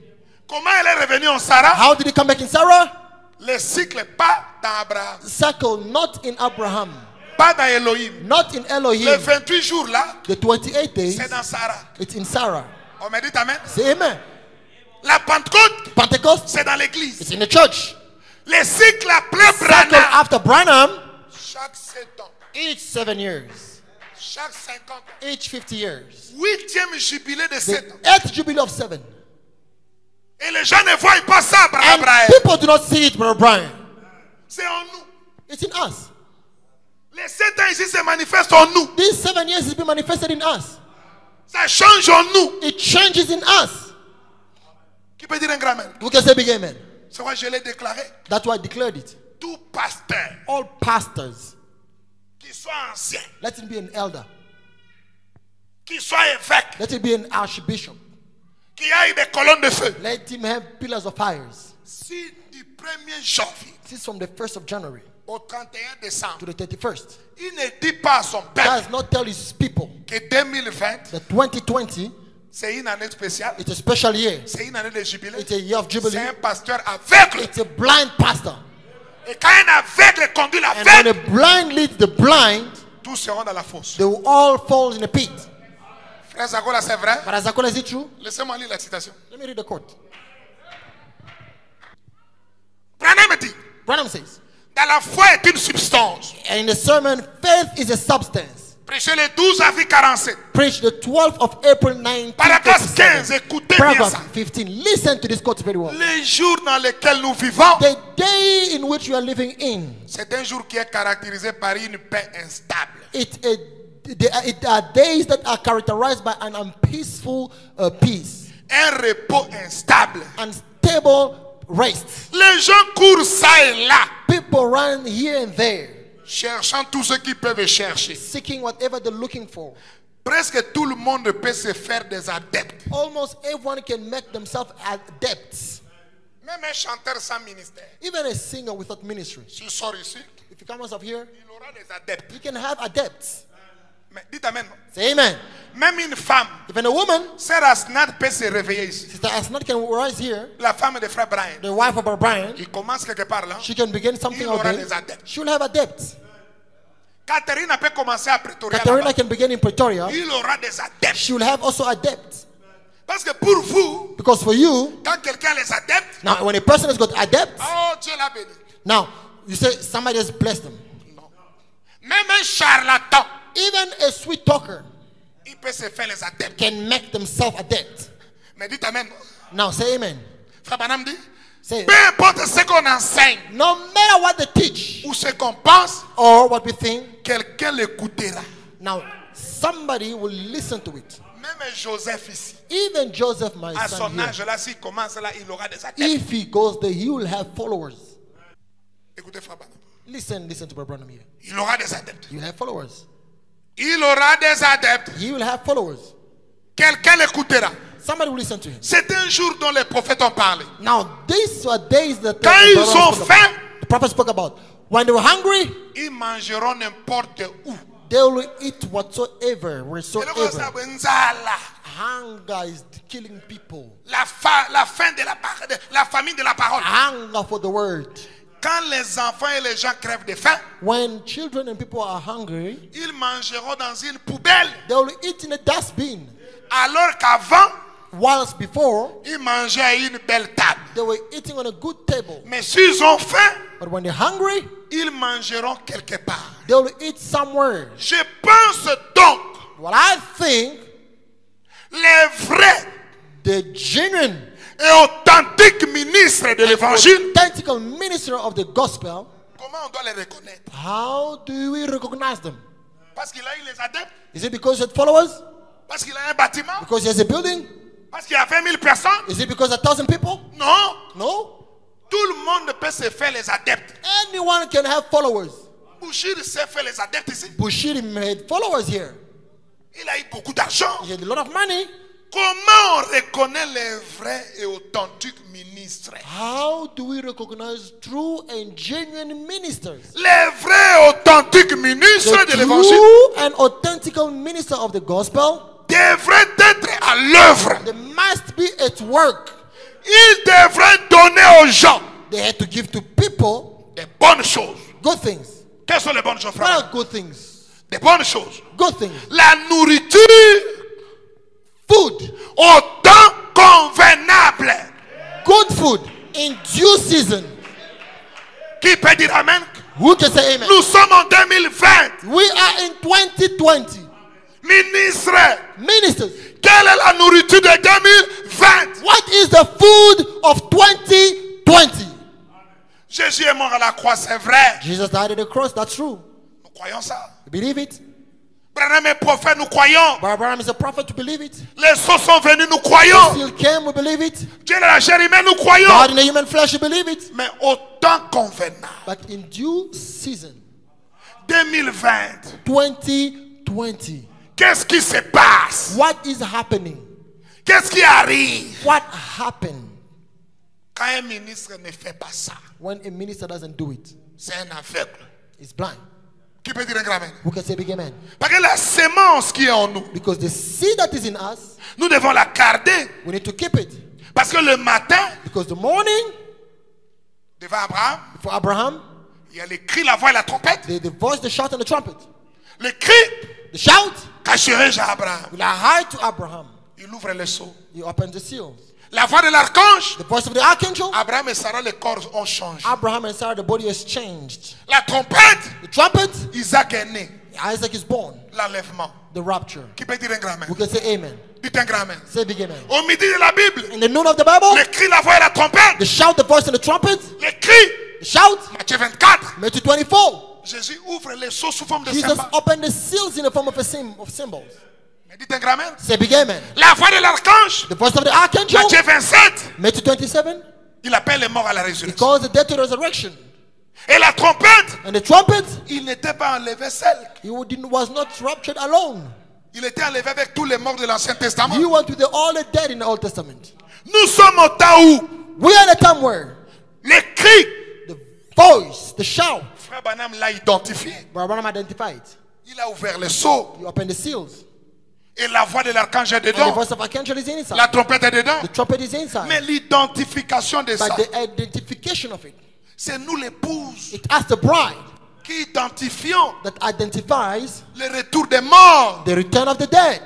Comment elle est revenue en Sarah? How did he come back in Sarah? Le cycle pas dans Abraham, Cycle not in Abraham, pas dans Elohim. not in Les Elohim. 28 jours là, The 28 days, c'est dans Sarah. it's in Sarah. On me dit amen. Say amen. La Pentecôte, Pentecost, c'est dans l'église. it's in the church. Les cycles après Cycle Branham, after Branham, chaque 7 ans, each 7 years, chaque 50 ans. each 50 years. 8e jubilé de 7 The ans. 8th jubilee of 7. Et les gens ne voient pas ça, And Abraham. people do not see it, Brother Brian. C'est en nous. It's in us. Les 7 ans ici se manifestent en nous. These 7 years has been manifested in us. Ça change en nous. It changes in us. Qui peut dire un grand amen? We can say big amen. C'est quoi je l'ai déclaré. That's why I declared it. Tout pasteur All pastors, qui soit ancien, let it be an elder, qui soit évêque, let it be an archbishop, qui aille des colonnes de feu. let him have pillars of fires. Si du 1er janvier This is from the 1st of January au 31 décembre, to the 31st. il ne dit pas à son peuple Does not tell his people que 2020, that 2020 c'est une année spéciale, it's a special year. c'est une année de jubilé. It's a year of C'est jubilee. un pasteur aveugle. It's a blind pastor. Et quand un aveugle conduit And when l'aveugle, a blind leads the blind, tous seront dans la fosse. they will all fall in a pit. Frère Zakola, c'est vrai? But as Akola, is it true? Laissez-moi lire la citation. Let me read the quote. Branham dit, Branham says, dans la foi est une substance. in the sermon, faith is a substance. Prêchez le 12 avril 47. Preached the 12th of April Paragraphe 15, 1937. écoutez bien Paragraph ça. 15. Listen to this quote very well. Les jours dans lesquels nous vivons, The day in which we are living in, c'est un jour qui est caractérisé par une paix instable. it are days that are characterized by an unpeaceful peace, Un repos instable. unstable rest. Les gens courent ça et là, People run here and there, cherchant tout ce qu'ils peuvent chercher. seeking whatever they're looking for. Presque tout le monde peut se faire des adeptes. Almost everyone can make themselves adepts. Même un chanteur sans ministère. Even a singer without ministry. S'il sort ici, If you come out of here, il aura des adeptes. you can have adepts. Mais dites amen. Say amen. Même une femme, Even a woman, Sœur Asnat peut se réveiller ici. Sister Asnat can rise here, La femme de frère Brian. the wife of our Brian. Il commence quelque part là. She can begin something Il out aura there. des adeptes. She will have adepts. Catherine peut commencer à Pretoria. Katerina là-bas. can begin in Pretoria. Il aura des adeptes. She will have also adepts. Parce que pour vous, Because for you, quand quelqu'un a les adeptes, now when a person has got adepts, oh Dieu l'a béni. now you say somebody has blessed them. Non. Même un charlatan, Even a sweet talker il peut se faire les adeptes. can make themselves adept. Mais dites amen. Now say amen. Frère Branham dit, Say peu importe ce qu'on enseigne no matter what they teach ou ce qu'on pense, or what we think, quelqu'un l'écoutera. now somebody will listen to it. Même Joseph ici, Even Joseph, my à son son here, âge là, s'il commence là, il aura des adeptes. if he goes there, he will have followers. Écoutez frère Branham. Listen to Brother Branham here. Il aura des adeptes. He will have followers. Il aura des adeptes. He will have followers. Quelqu'un l'écoutera. Somebody will listen to him. C'est un jour dont les prophètes ont parlé. Now, these are days that Quand ils ont faim, the prophet spoke about. When they were hungry, ils mangeront n'importe où. they will eat whatsoever, Et le wheresoever. gros nzala. Hunger is killing people. La fin de la famine de la parole. Hunger for the word. Quand les enfants et les gens crèvent de faim, When children and people are hungry, ils mangeront dans une poubelle. they will eat in a dustbin. Alors qu'avant, Whilst before, ils mangeaient à une belle table. they were eating on a good table. Mais s'ils ont faim, But when they're hungry, ils mangeront quelque part. they will eat somewhere. Je pense donc, What I think, les vrais the genuine, et authentiques ministres de l'évangile, authentic minister of the gospel, comment on doit les reconnaître? how do we recognize them? Parce qu'il a eu les adeptes? Is it because he had followers? Parce qu'il a un bâtiment? Because he has a building? Parce qu'il y a 20 000 personnes? Is it because 1,000 people? Non. No. Tout le monde peut se faire les adeptes. Anyone can have followers. Bouchir s'est fait les adeptes ici. Bushiri made followers here. Il a eu beaucoup d'argent. He had a lot of money. Comment on reconnaît les vrais et authentiques ministres? How do we recognize true and genuine ministers? Les vrais et authentiques ministres The de l'évangile true and authentic minister of the gospel, devraient être à l'œuvre. they must be at work. Ils devraient donner aux gens They had to give to people des bonnes choses. good things. Quelles sont les bonnes choses, What frère? are good things? Des bonnes choses. Good things. La nourriture Food. au temps convenable. Good food in due season. Qui peut dire Amen? Who can say amen? Nous sommes en 2020. We are in 2020. Ministre, Ministers, quelle est la nourriture de 2020? what is the food of 2020? Jésus est mort à la croix, c'est vrai. Jesus died at the cross. That's true. Nous croyons ça. You believe it? Branham est prophète, nous croyons. Abraham is a prophet. To believe it. Les sauts sont venus, nous croyons. Still came. We believe it. Dieu est la chair humaine, nous croyons. God in the human flesh. You believe it. Mais au temps convenable, But in due season, 2020, 2020, qu'est-ce qui se passe? what is happening? Qu'est-ce qui arrive What happened quand un ministre ne fait pas ça? when a minister doesn't do it? C'est un aveugle. He's blind. Qui peut dire un grand amen? Who can say big amen? Parce que la sémence qui est en nous, Because the seed that is in us, nous devons la garder. we need to keep it. Parce que le matin, Because the morning, devant Abraham, for Abraham, il y a les cris, la voix et la trompette. the voice, the shout, and the trumpet. Le cri, The shout cacherai-je à Abraham? will hide to Abraham. Il ouvre les seaux. He opens the seals. La voix de l'archange, The voice of the archangel, Abraham et Sarah, les corps ont changé. Abraham and Sarah, the body has changed. La trompette, The trumpet, Isaac est né. Isaac is born. L'enlèvement. The rapture. Qui peut dire un grand amen? Who can say amen? Dites un grand amen. Say big amen. Au midi de la Bible, In the noon of the Bible, le cri, la voix et la trompette. the shout, the voice, and the trumpet, Le cri, the shout, Matthieu 24. Matthew 24. Jésus ouvre les seaux sous forme de Jesus cymbales. opened the seals in the form of of symbols. Mais dites un grand amen. Say big amen. La voix de l'archange, The voice of the archangel, Matthieu 27. Matthew 27, Il appelle les morts à la he résurrection. calls the dead to resurrection. Et la trompette, And the trumpet, il n'était pas enlevé seul. was not raptured alone. Il était enlevé avec tous les morts de l'Ancien Testament. He went with all the dead in the Old Testament. Nous sommes au temps où We are in a time where les cris, the voice, the shout, Frère Branham l'a identifié. Abraham identified. Il a ouvert les seaux. He opened the seals. Et la voix de l'archange est And the dedans. voice of archangel is inside. La trompette est dedans. The trumpet is inside. Mais l'identification de ça, But the identification of it, c'est nous l'épouse it as the bride qui identifions that identifies le retour des morts. the return of the dead.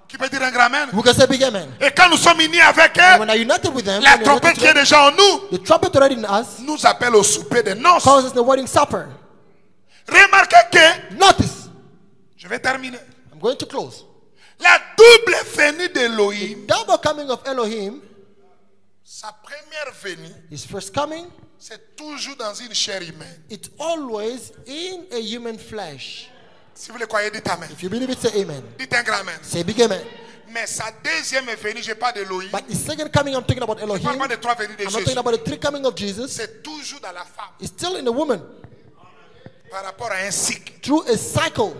Qui peut dire un grand amen? Who can say big amen? Et quand nous sommes unis avec And eux, when are united with them, la when you're united trompette to qui est them, déjà en nous the trumpet already in us nous appelle au souper des noces. calls us the wedding supper. Remarquez que, Notice, je vais terminer, I'm going to close. la double venue d'Élohim, Double coming of Elohim, sa première venue, his first coming, c'est toujours dans une chair humaine. it's always in a human flesh. Si vous le croyez, dites amen. If you believe it, say amen. Dites un grand amen. Say big amen. Mais sa deuxième venue, je parle d'Élohim. But his second coming, I'm talking about Je ne parle Elohim. pas des trois venues de I'm not Jésus. talking about the three coming of Jesus. C'est toujours dans la femme It's still in the woman par rapport à un cycle. through a cycle,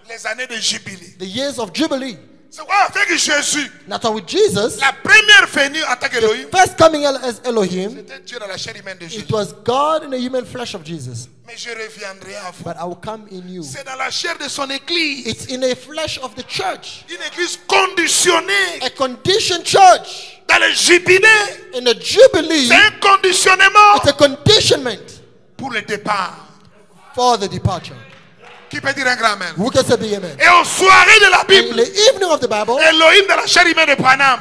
Les années de jubilé. the years of Jubilee. C'est quoi avec Jésus? Not with Jesus. La première venue en tant qu'Élohim, First coming as Elohim, c'était Dieu dans la chair humaine de Jésus. it was God in the human flesh of Jesus. Mais je reviendrai à vous. But I will come in you. C'est dans la chair de son église. It's in the flesh of the church. Une église conditionnée. A conditioned church. Dans le jubilé, In the Jubilee, c'est un conditionnement it's a conditionment pour le départ. for the departure. Qui peut dire un grand amen? Who can say big amen? Et aux soirées de la In Bible, the evening of the Bible, Elohim dans la chair humaine de Branham,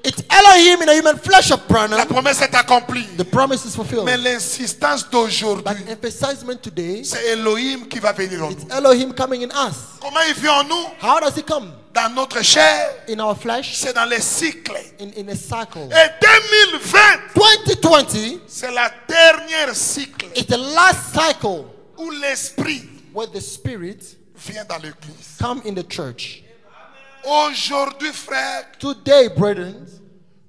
it's Elohim in the human flesh of la Branham. promesse est accomplie. The promise is fulfilled. Mais l'insistance But d'aujourd'hui, emphasizement today, c'est Elohim qui va venir en it's nous. Elohim coming in us. Comment il vient en nous? How does he come? Dans notre chair, In our flesh, c'est dans les cycles. in a cycle. Et 2020, 2020 c'est la dernière cycle is the last cycle où l'esprit where the Spirit vient dans l'église. come in the church. Aujourd'hui, frère, Today, brethren,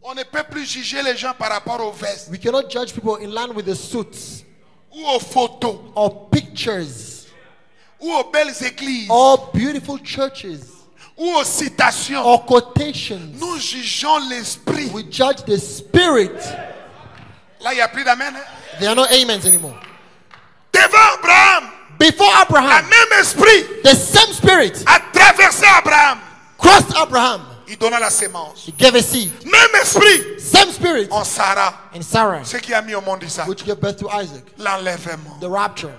on ne peut plus juger les gens par rapport aux vestes we cannot judge people in line with the suits ou aux photos or pictures ou aux belles églises or beautiful churches ou aux citations. or quotations. Nous jugeons l'esprit. We judge the Spirit. Là, il n'y a plus d'amen. Hein? There are no amens anymore. Devant Abraham, Before le Abraham, même esprit the same Spirit a traversé Abraham. crossed Abraham. Il donna la sémence. He gave a seed. Même esprit Same Spirit en Sarah, in Sarah, ce qui a mis au monde Isaac. which gave birth to Isaac. L'enlèvement. The rapture.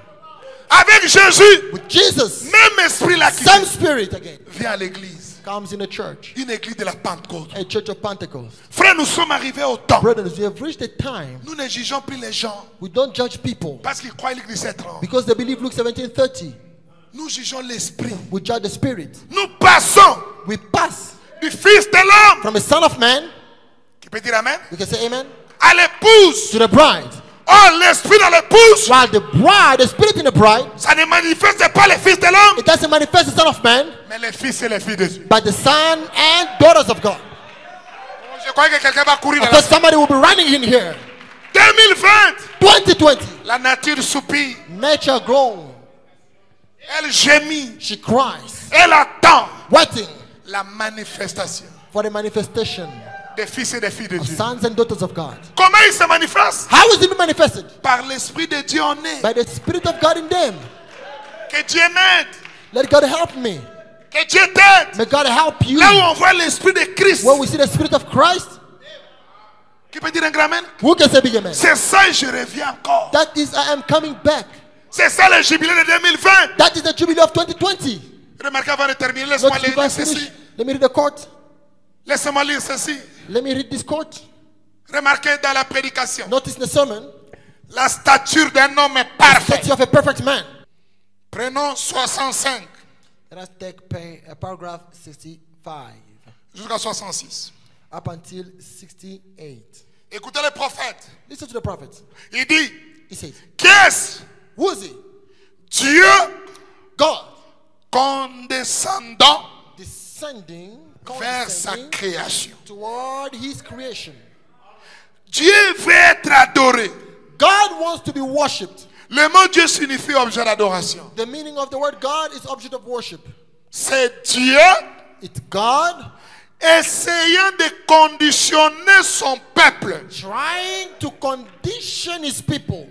Avec Jésus, With Jesus, même esprit là qui same Spirit again vient à l'église. comes in the church. Une église de la Pentecôte. A church of Pentecost. Frère, nous sommes arrivés au temps. Brothers, we have reached a time Nous ne jugeons plus les gens we don't judge people parce qu'ils croient Luc 17:30. because they believe Luke 17:30. Nous jugeons l'esprit. We judge the Spirit. Nous passons We pass du Fils de l'homme, from the Son of Man, qui peut dire Amen, we can say amen, à l'épouse. to the bride. Oh, l'esprit dans l'épouse, While the bride, the Spirit in the bride, ça ne manifeste pas le Fils de l'homme, it doesn't manifest the Son of Man, mais les fils et les filles de Dieu. but the Son and daughters of God. Je crois que quelqu'un va courir I dans thought la somebody will be running in here. 2020. 2020, La nature soupire, nature groans. elle gémit, She cries, elle attend waiting la manifestation for the manifestation des fils et des filles de of Dieu. sons and daughters of God. Comment il se manifeste? How is it manifested? Par l'Esprit de Dieu en est. By the Spirit of God in them. Que Dieu m'aide, Let God help me. que Dieu t'aide. May God help you. Là où on voit l'Esprit de Christ, Where we see the Spirit of Christ, qui peut dire un grand amen? who can say big amen? C'est ça et je reviens encore. That is, I am coming back. C'est ça le jubilé de 2020. That is the Jubilee of 2020. Remarquez avant de terminer, laisse-moi Not before I lire finish. ceci. Let me read the quote. Laissez-moi lire ceci. Let me read this quote. Remarquez dans la prédication, Notice in the sermon, la stature d'un homme est the parfaite. statue of a perfect man. Prenons 65 Let us take paragraph 65 jusqu'à 66. up until 68. Écoutez le prophète. Listen to the prophet. Il dit, He says, qu'est-ce? who is he? Dieu God condescendant descending, vers sa condescending création. toward his creation. Dieu veut être adoré. God wants to be worshipped. Le mot Dieu signifie objet d'adoration. The meaning of the word God is object of worship. C'est Dieu It's God essayant de conditionner son peuple trying to condition his people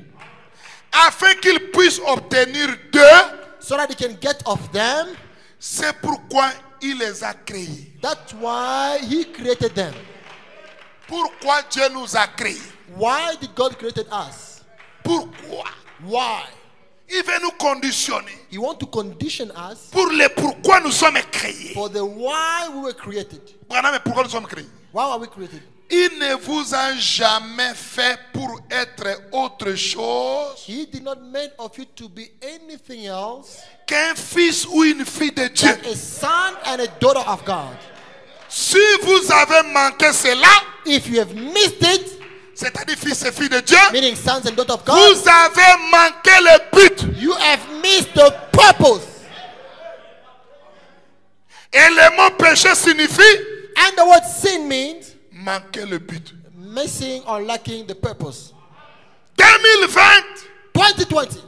afin qu'il puisse obtenir d'eux. so that he can get of them. C'est pourquoi il les a créés. That's why he created them. Pourquoi Dieu nous a créés? Why did God create us? Pourquoi? Why? Il veut nous conditionner He wants to condition us pour le pourquoi nous sommes créés. for the why we were created. Branham, mais pourquoi nous sommes créés? Why are we created? Il ne vous a jamais fait pour être autre chose He did not make of you to be anything else qu'un fils ou une fille de Dieu. than a son and a daughter of God. Si vous avez manqué cela, If you have missed it, c'est-à-dire fils et filles de Dieu, meaning sons and daughters of God, vous avez manqué le but. you have missed the purpose. Et le mot péché signifie And the word sin means manquer le but. missing or lacking the purpose. 2020, 2020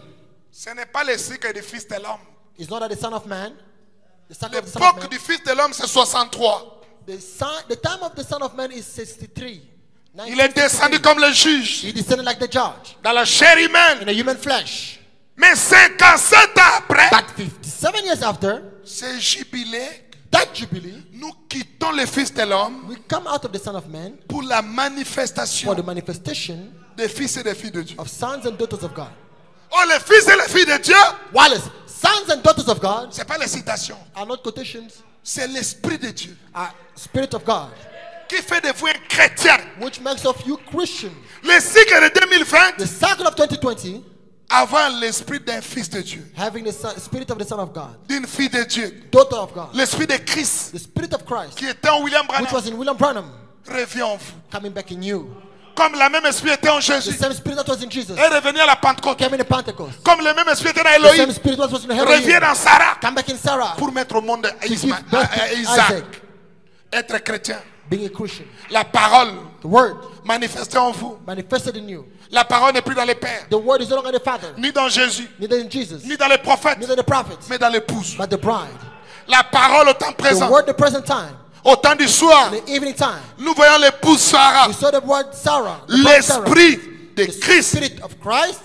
ce n'est pas le cycle du Fils de l'homme. is not the Son of Man. The Son of the Son of L'époque Man. du Fils de l'homme, c'est 63. The time of the Son of Man is 63. Il est descendu 1963. comme le juge He descended like the judge dans la chair in humaine. a human flesh. Mais 57 ans après, But 57 years after ce jubilé, that jubilee, nous quittons le Fils de l'homme we come out of the Son of Man pour la for manifestation the manifestation des fils et des filles de Dieu. of sons and daughters of God. Oh, les fils et les filles de Dieu, Wallace, sons and daughters of God ce n'est pas les citations, are not quotations, c'est l'Esprit de Dieu are Spirit of God, qui fait de vous un chrétien. which makes of you Christian. Le cycle de 2020, The cycle of 2020, avoir l'esprit d'un fils de Dieu, having the Spirit of the Son of God, d'une fille de Dieu, daughter of God, l'esprit de Christ the Spirit of Christ, qui était en William which Branham, was in William Branham, revient en vous. coming back in you. Comme la même esprit était en The Jésus, same Spirit that was in Jesus est revenu à la Pentecôte. came in the Pentecost. Comme le même esprit était dans The same Elohim, Spirit that was in revient Elohim dans Sarah come back in Sarah pour mettre au monde to give birth to Isaac. Isaac, Être chrétien. being a Christian. La parole The Word manifestée en vous. manifested in you. La parole n'est plus dans les pères, The Word is no longer the Father, ni dans Jésus, neither in Jesus, ni dans les prophètes, neither the prophets, mais dans l'épouse. but the bride. La parole au temps The présent, Word, the present time, au temps du soir, in the evening time. nous voyons l'épouse Sarah, We saw the word Sarah, the bride Sarah, l'esprit de the Christ Spirit of Christ,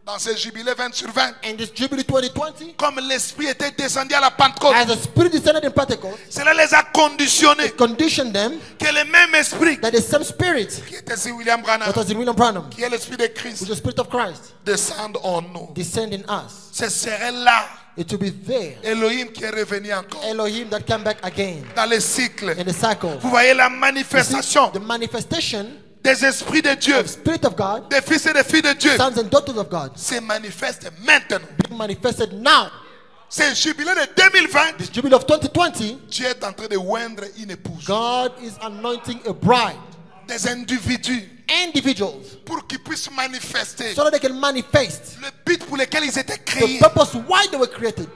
dans ce jubilé 20 sur 20. and this Jubilee 2020, Comme l'esprit était descendu à la Pentecôte, as the Spirit descended in Pentecost, cela les a conditionnés conditioned them que le même esprit that the same Spirit qui était sur William Branham, that was in William Branham, qui est l'esprit de Christ, which is the Spirit of Christ, descende en nous. descend in us. Ce serait là It will be there. Elohim qui est revenu encore Elohim that came back again dans le cycle. in the cycle. Vous voyez la You see, manifestation the manifestation des esprits de Dieu, of Spirit of God, des fils et des filles de Dieu, sons and daughters of God, se manifeste maintenant. being manifested now. C'est le jubilé de 2020. This Jubilee of 2020, Dieu est en train de oindre une épouse. God is anointing a bride, Des individus individuals, pour qu'ils puissent manifester so that they can manifest le but pour lequel ils étaient the créés. purpose why they were created.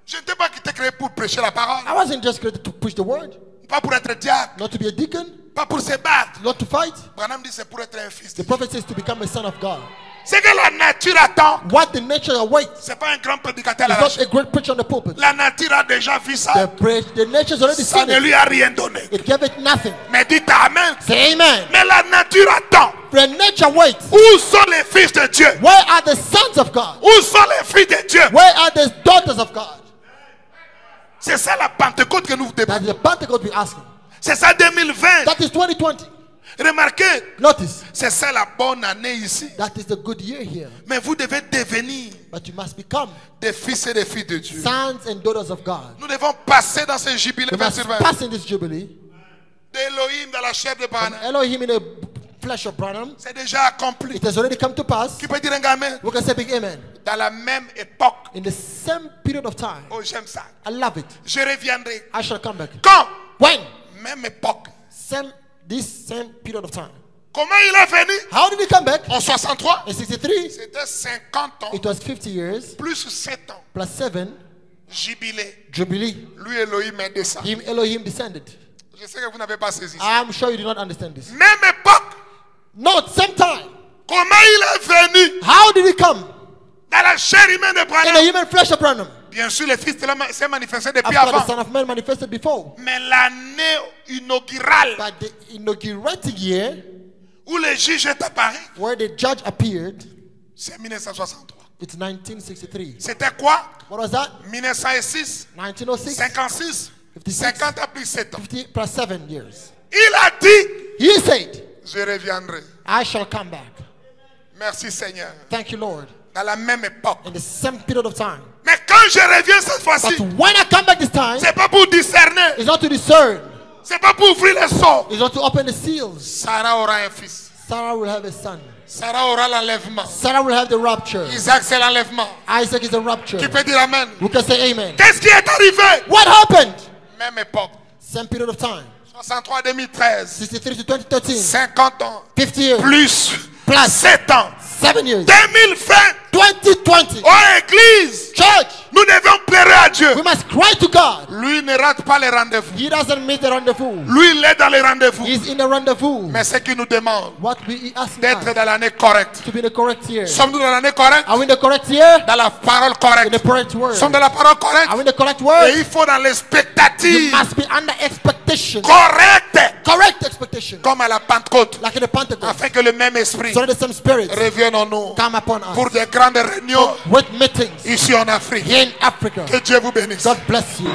Je ne t'ai pas créé pour prêcher la parole, I wasn't just created to preach the word, pas pour être diacre, not to be a deacon, pas pour se battre. not to fight. Branham dit c'est pour être un fils. The prophet says to become a son of God. C'est que la nature attend. What the nature awaits C'est pas un grand prédicateur is à la not chaîne. a great preacher on the pulpit. La nature a déjà vu ça. The nature is already Ça seen ne it. lui a rien donné. It gave it nothing. Mais dites Amen. Say amen. Mais la nature attend. The nature waits. Où sont les fils de Dieu? Where are the sons of God? Où sont les filles de Dieu? Where are the daughters of God? C'est ça la Pentecôte que nous vous That's demandons. the Pentecost we're asking. C'est ça 2020. That is 2020. Remarquez, Notice, c'est ça la bonne année ici. that is the good year here. Mais vous devez devenir But you must become des fils et des filles de Dieu. sons and daughters of God. Nous devons passer dans ce jubilé We 20 must sur 20. pass in this jubilee. D'Elohim dans la chair de From Branham. Elohim in the flesh of Branham. C'est déjà accompli. It has already come to pass. Qui peut dire un gamin? We can say big amen. Dans la même époque. In the same period of time. Oh, j'aime ça. I love it. Je reviendrai. I shall come back. Quand? When? Même époque. This same period of time. Comment il est venu? How did he come back? En 63. In 63, C'était 50 ans. it was 50 years Plus 7 ans. plus 7 Jubilé. Jubilee. Lui, Elohim est descendu. Him Elohim descended. Je sais que vous n'avez pas saisi ça. I'm sure you do not understand this. Même époque. No, same time. Comment il est venu? How did he come? Dans la chair humaine de In the Branham. human flesh of Branham. Bien sûr, le Fils de l'homme s'est manifesté depuis After the avant. Son of Man manifested before. Mais l'année inaugurale But the inaugurating year, où le juge est apparu, where the judge appeared, c'est 1963. it's 1963. C'était quoi? What was that? 1906, 1906, 56, 50 ans plus 7 ans. 50 plus 7 years. Il a dit, He said, je reviendrai. I shall come back. Merci Seigneur. Thank you, Lord. Dans la même époque. In the same period of time. Mais quand je reviens cette fois-ci, But when I come back this time, c'est pas pour discerner. it's not to discern. C'est pas pour ouvrir les sceaux. It's not to open the seals. Sarah aura un fils. Sarah will have a son. Sarah aura l'enlèvement. Sarah will have the rapture. Isaac c'est l'enlèvement. Isaac is the rapture. Qui peut dire amen? Who can say amen? Qu'est-ce qui est arrivé? What happened? Même époque. Same period of time. 63 à 2013. 63 to 2013. 50 ans. 50 years. Plus. Plus. 7 ans. 7 years. 2020. 2020. Oh Église. Church, Nous devons pleurer à Dieu. we must cry to God. Lui ne rate pas les rendez-vous. He doesn't miss the rendezvous. Lui il est dans les rendez-vous. He's in the rendezvous. Mais ce qu'il nous demande, What we ask d'être us dans l'année correcte. to be the correct year. Sommes-nous dans l'année correcte? Are we in the correct year? Dans la parole In the correcte. correct word. Sommes dans la parole correcte. Are we in the correct Et word? il faut dans You l'expectative must be under expectation. correcte. Correct expectation. Comme à la Pentecôte. Like in the Pentecost. Afin que le même esprit So that the same spirit revienne en nous. come upon Pour us. des grandes réunions With meetings ici en Afrique. here in Africa. Que Dieu vous bénisse. God bless you.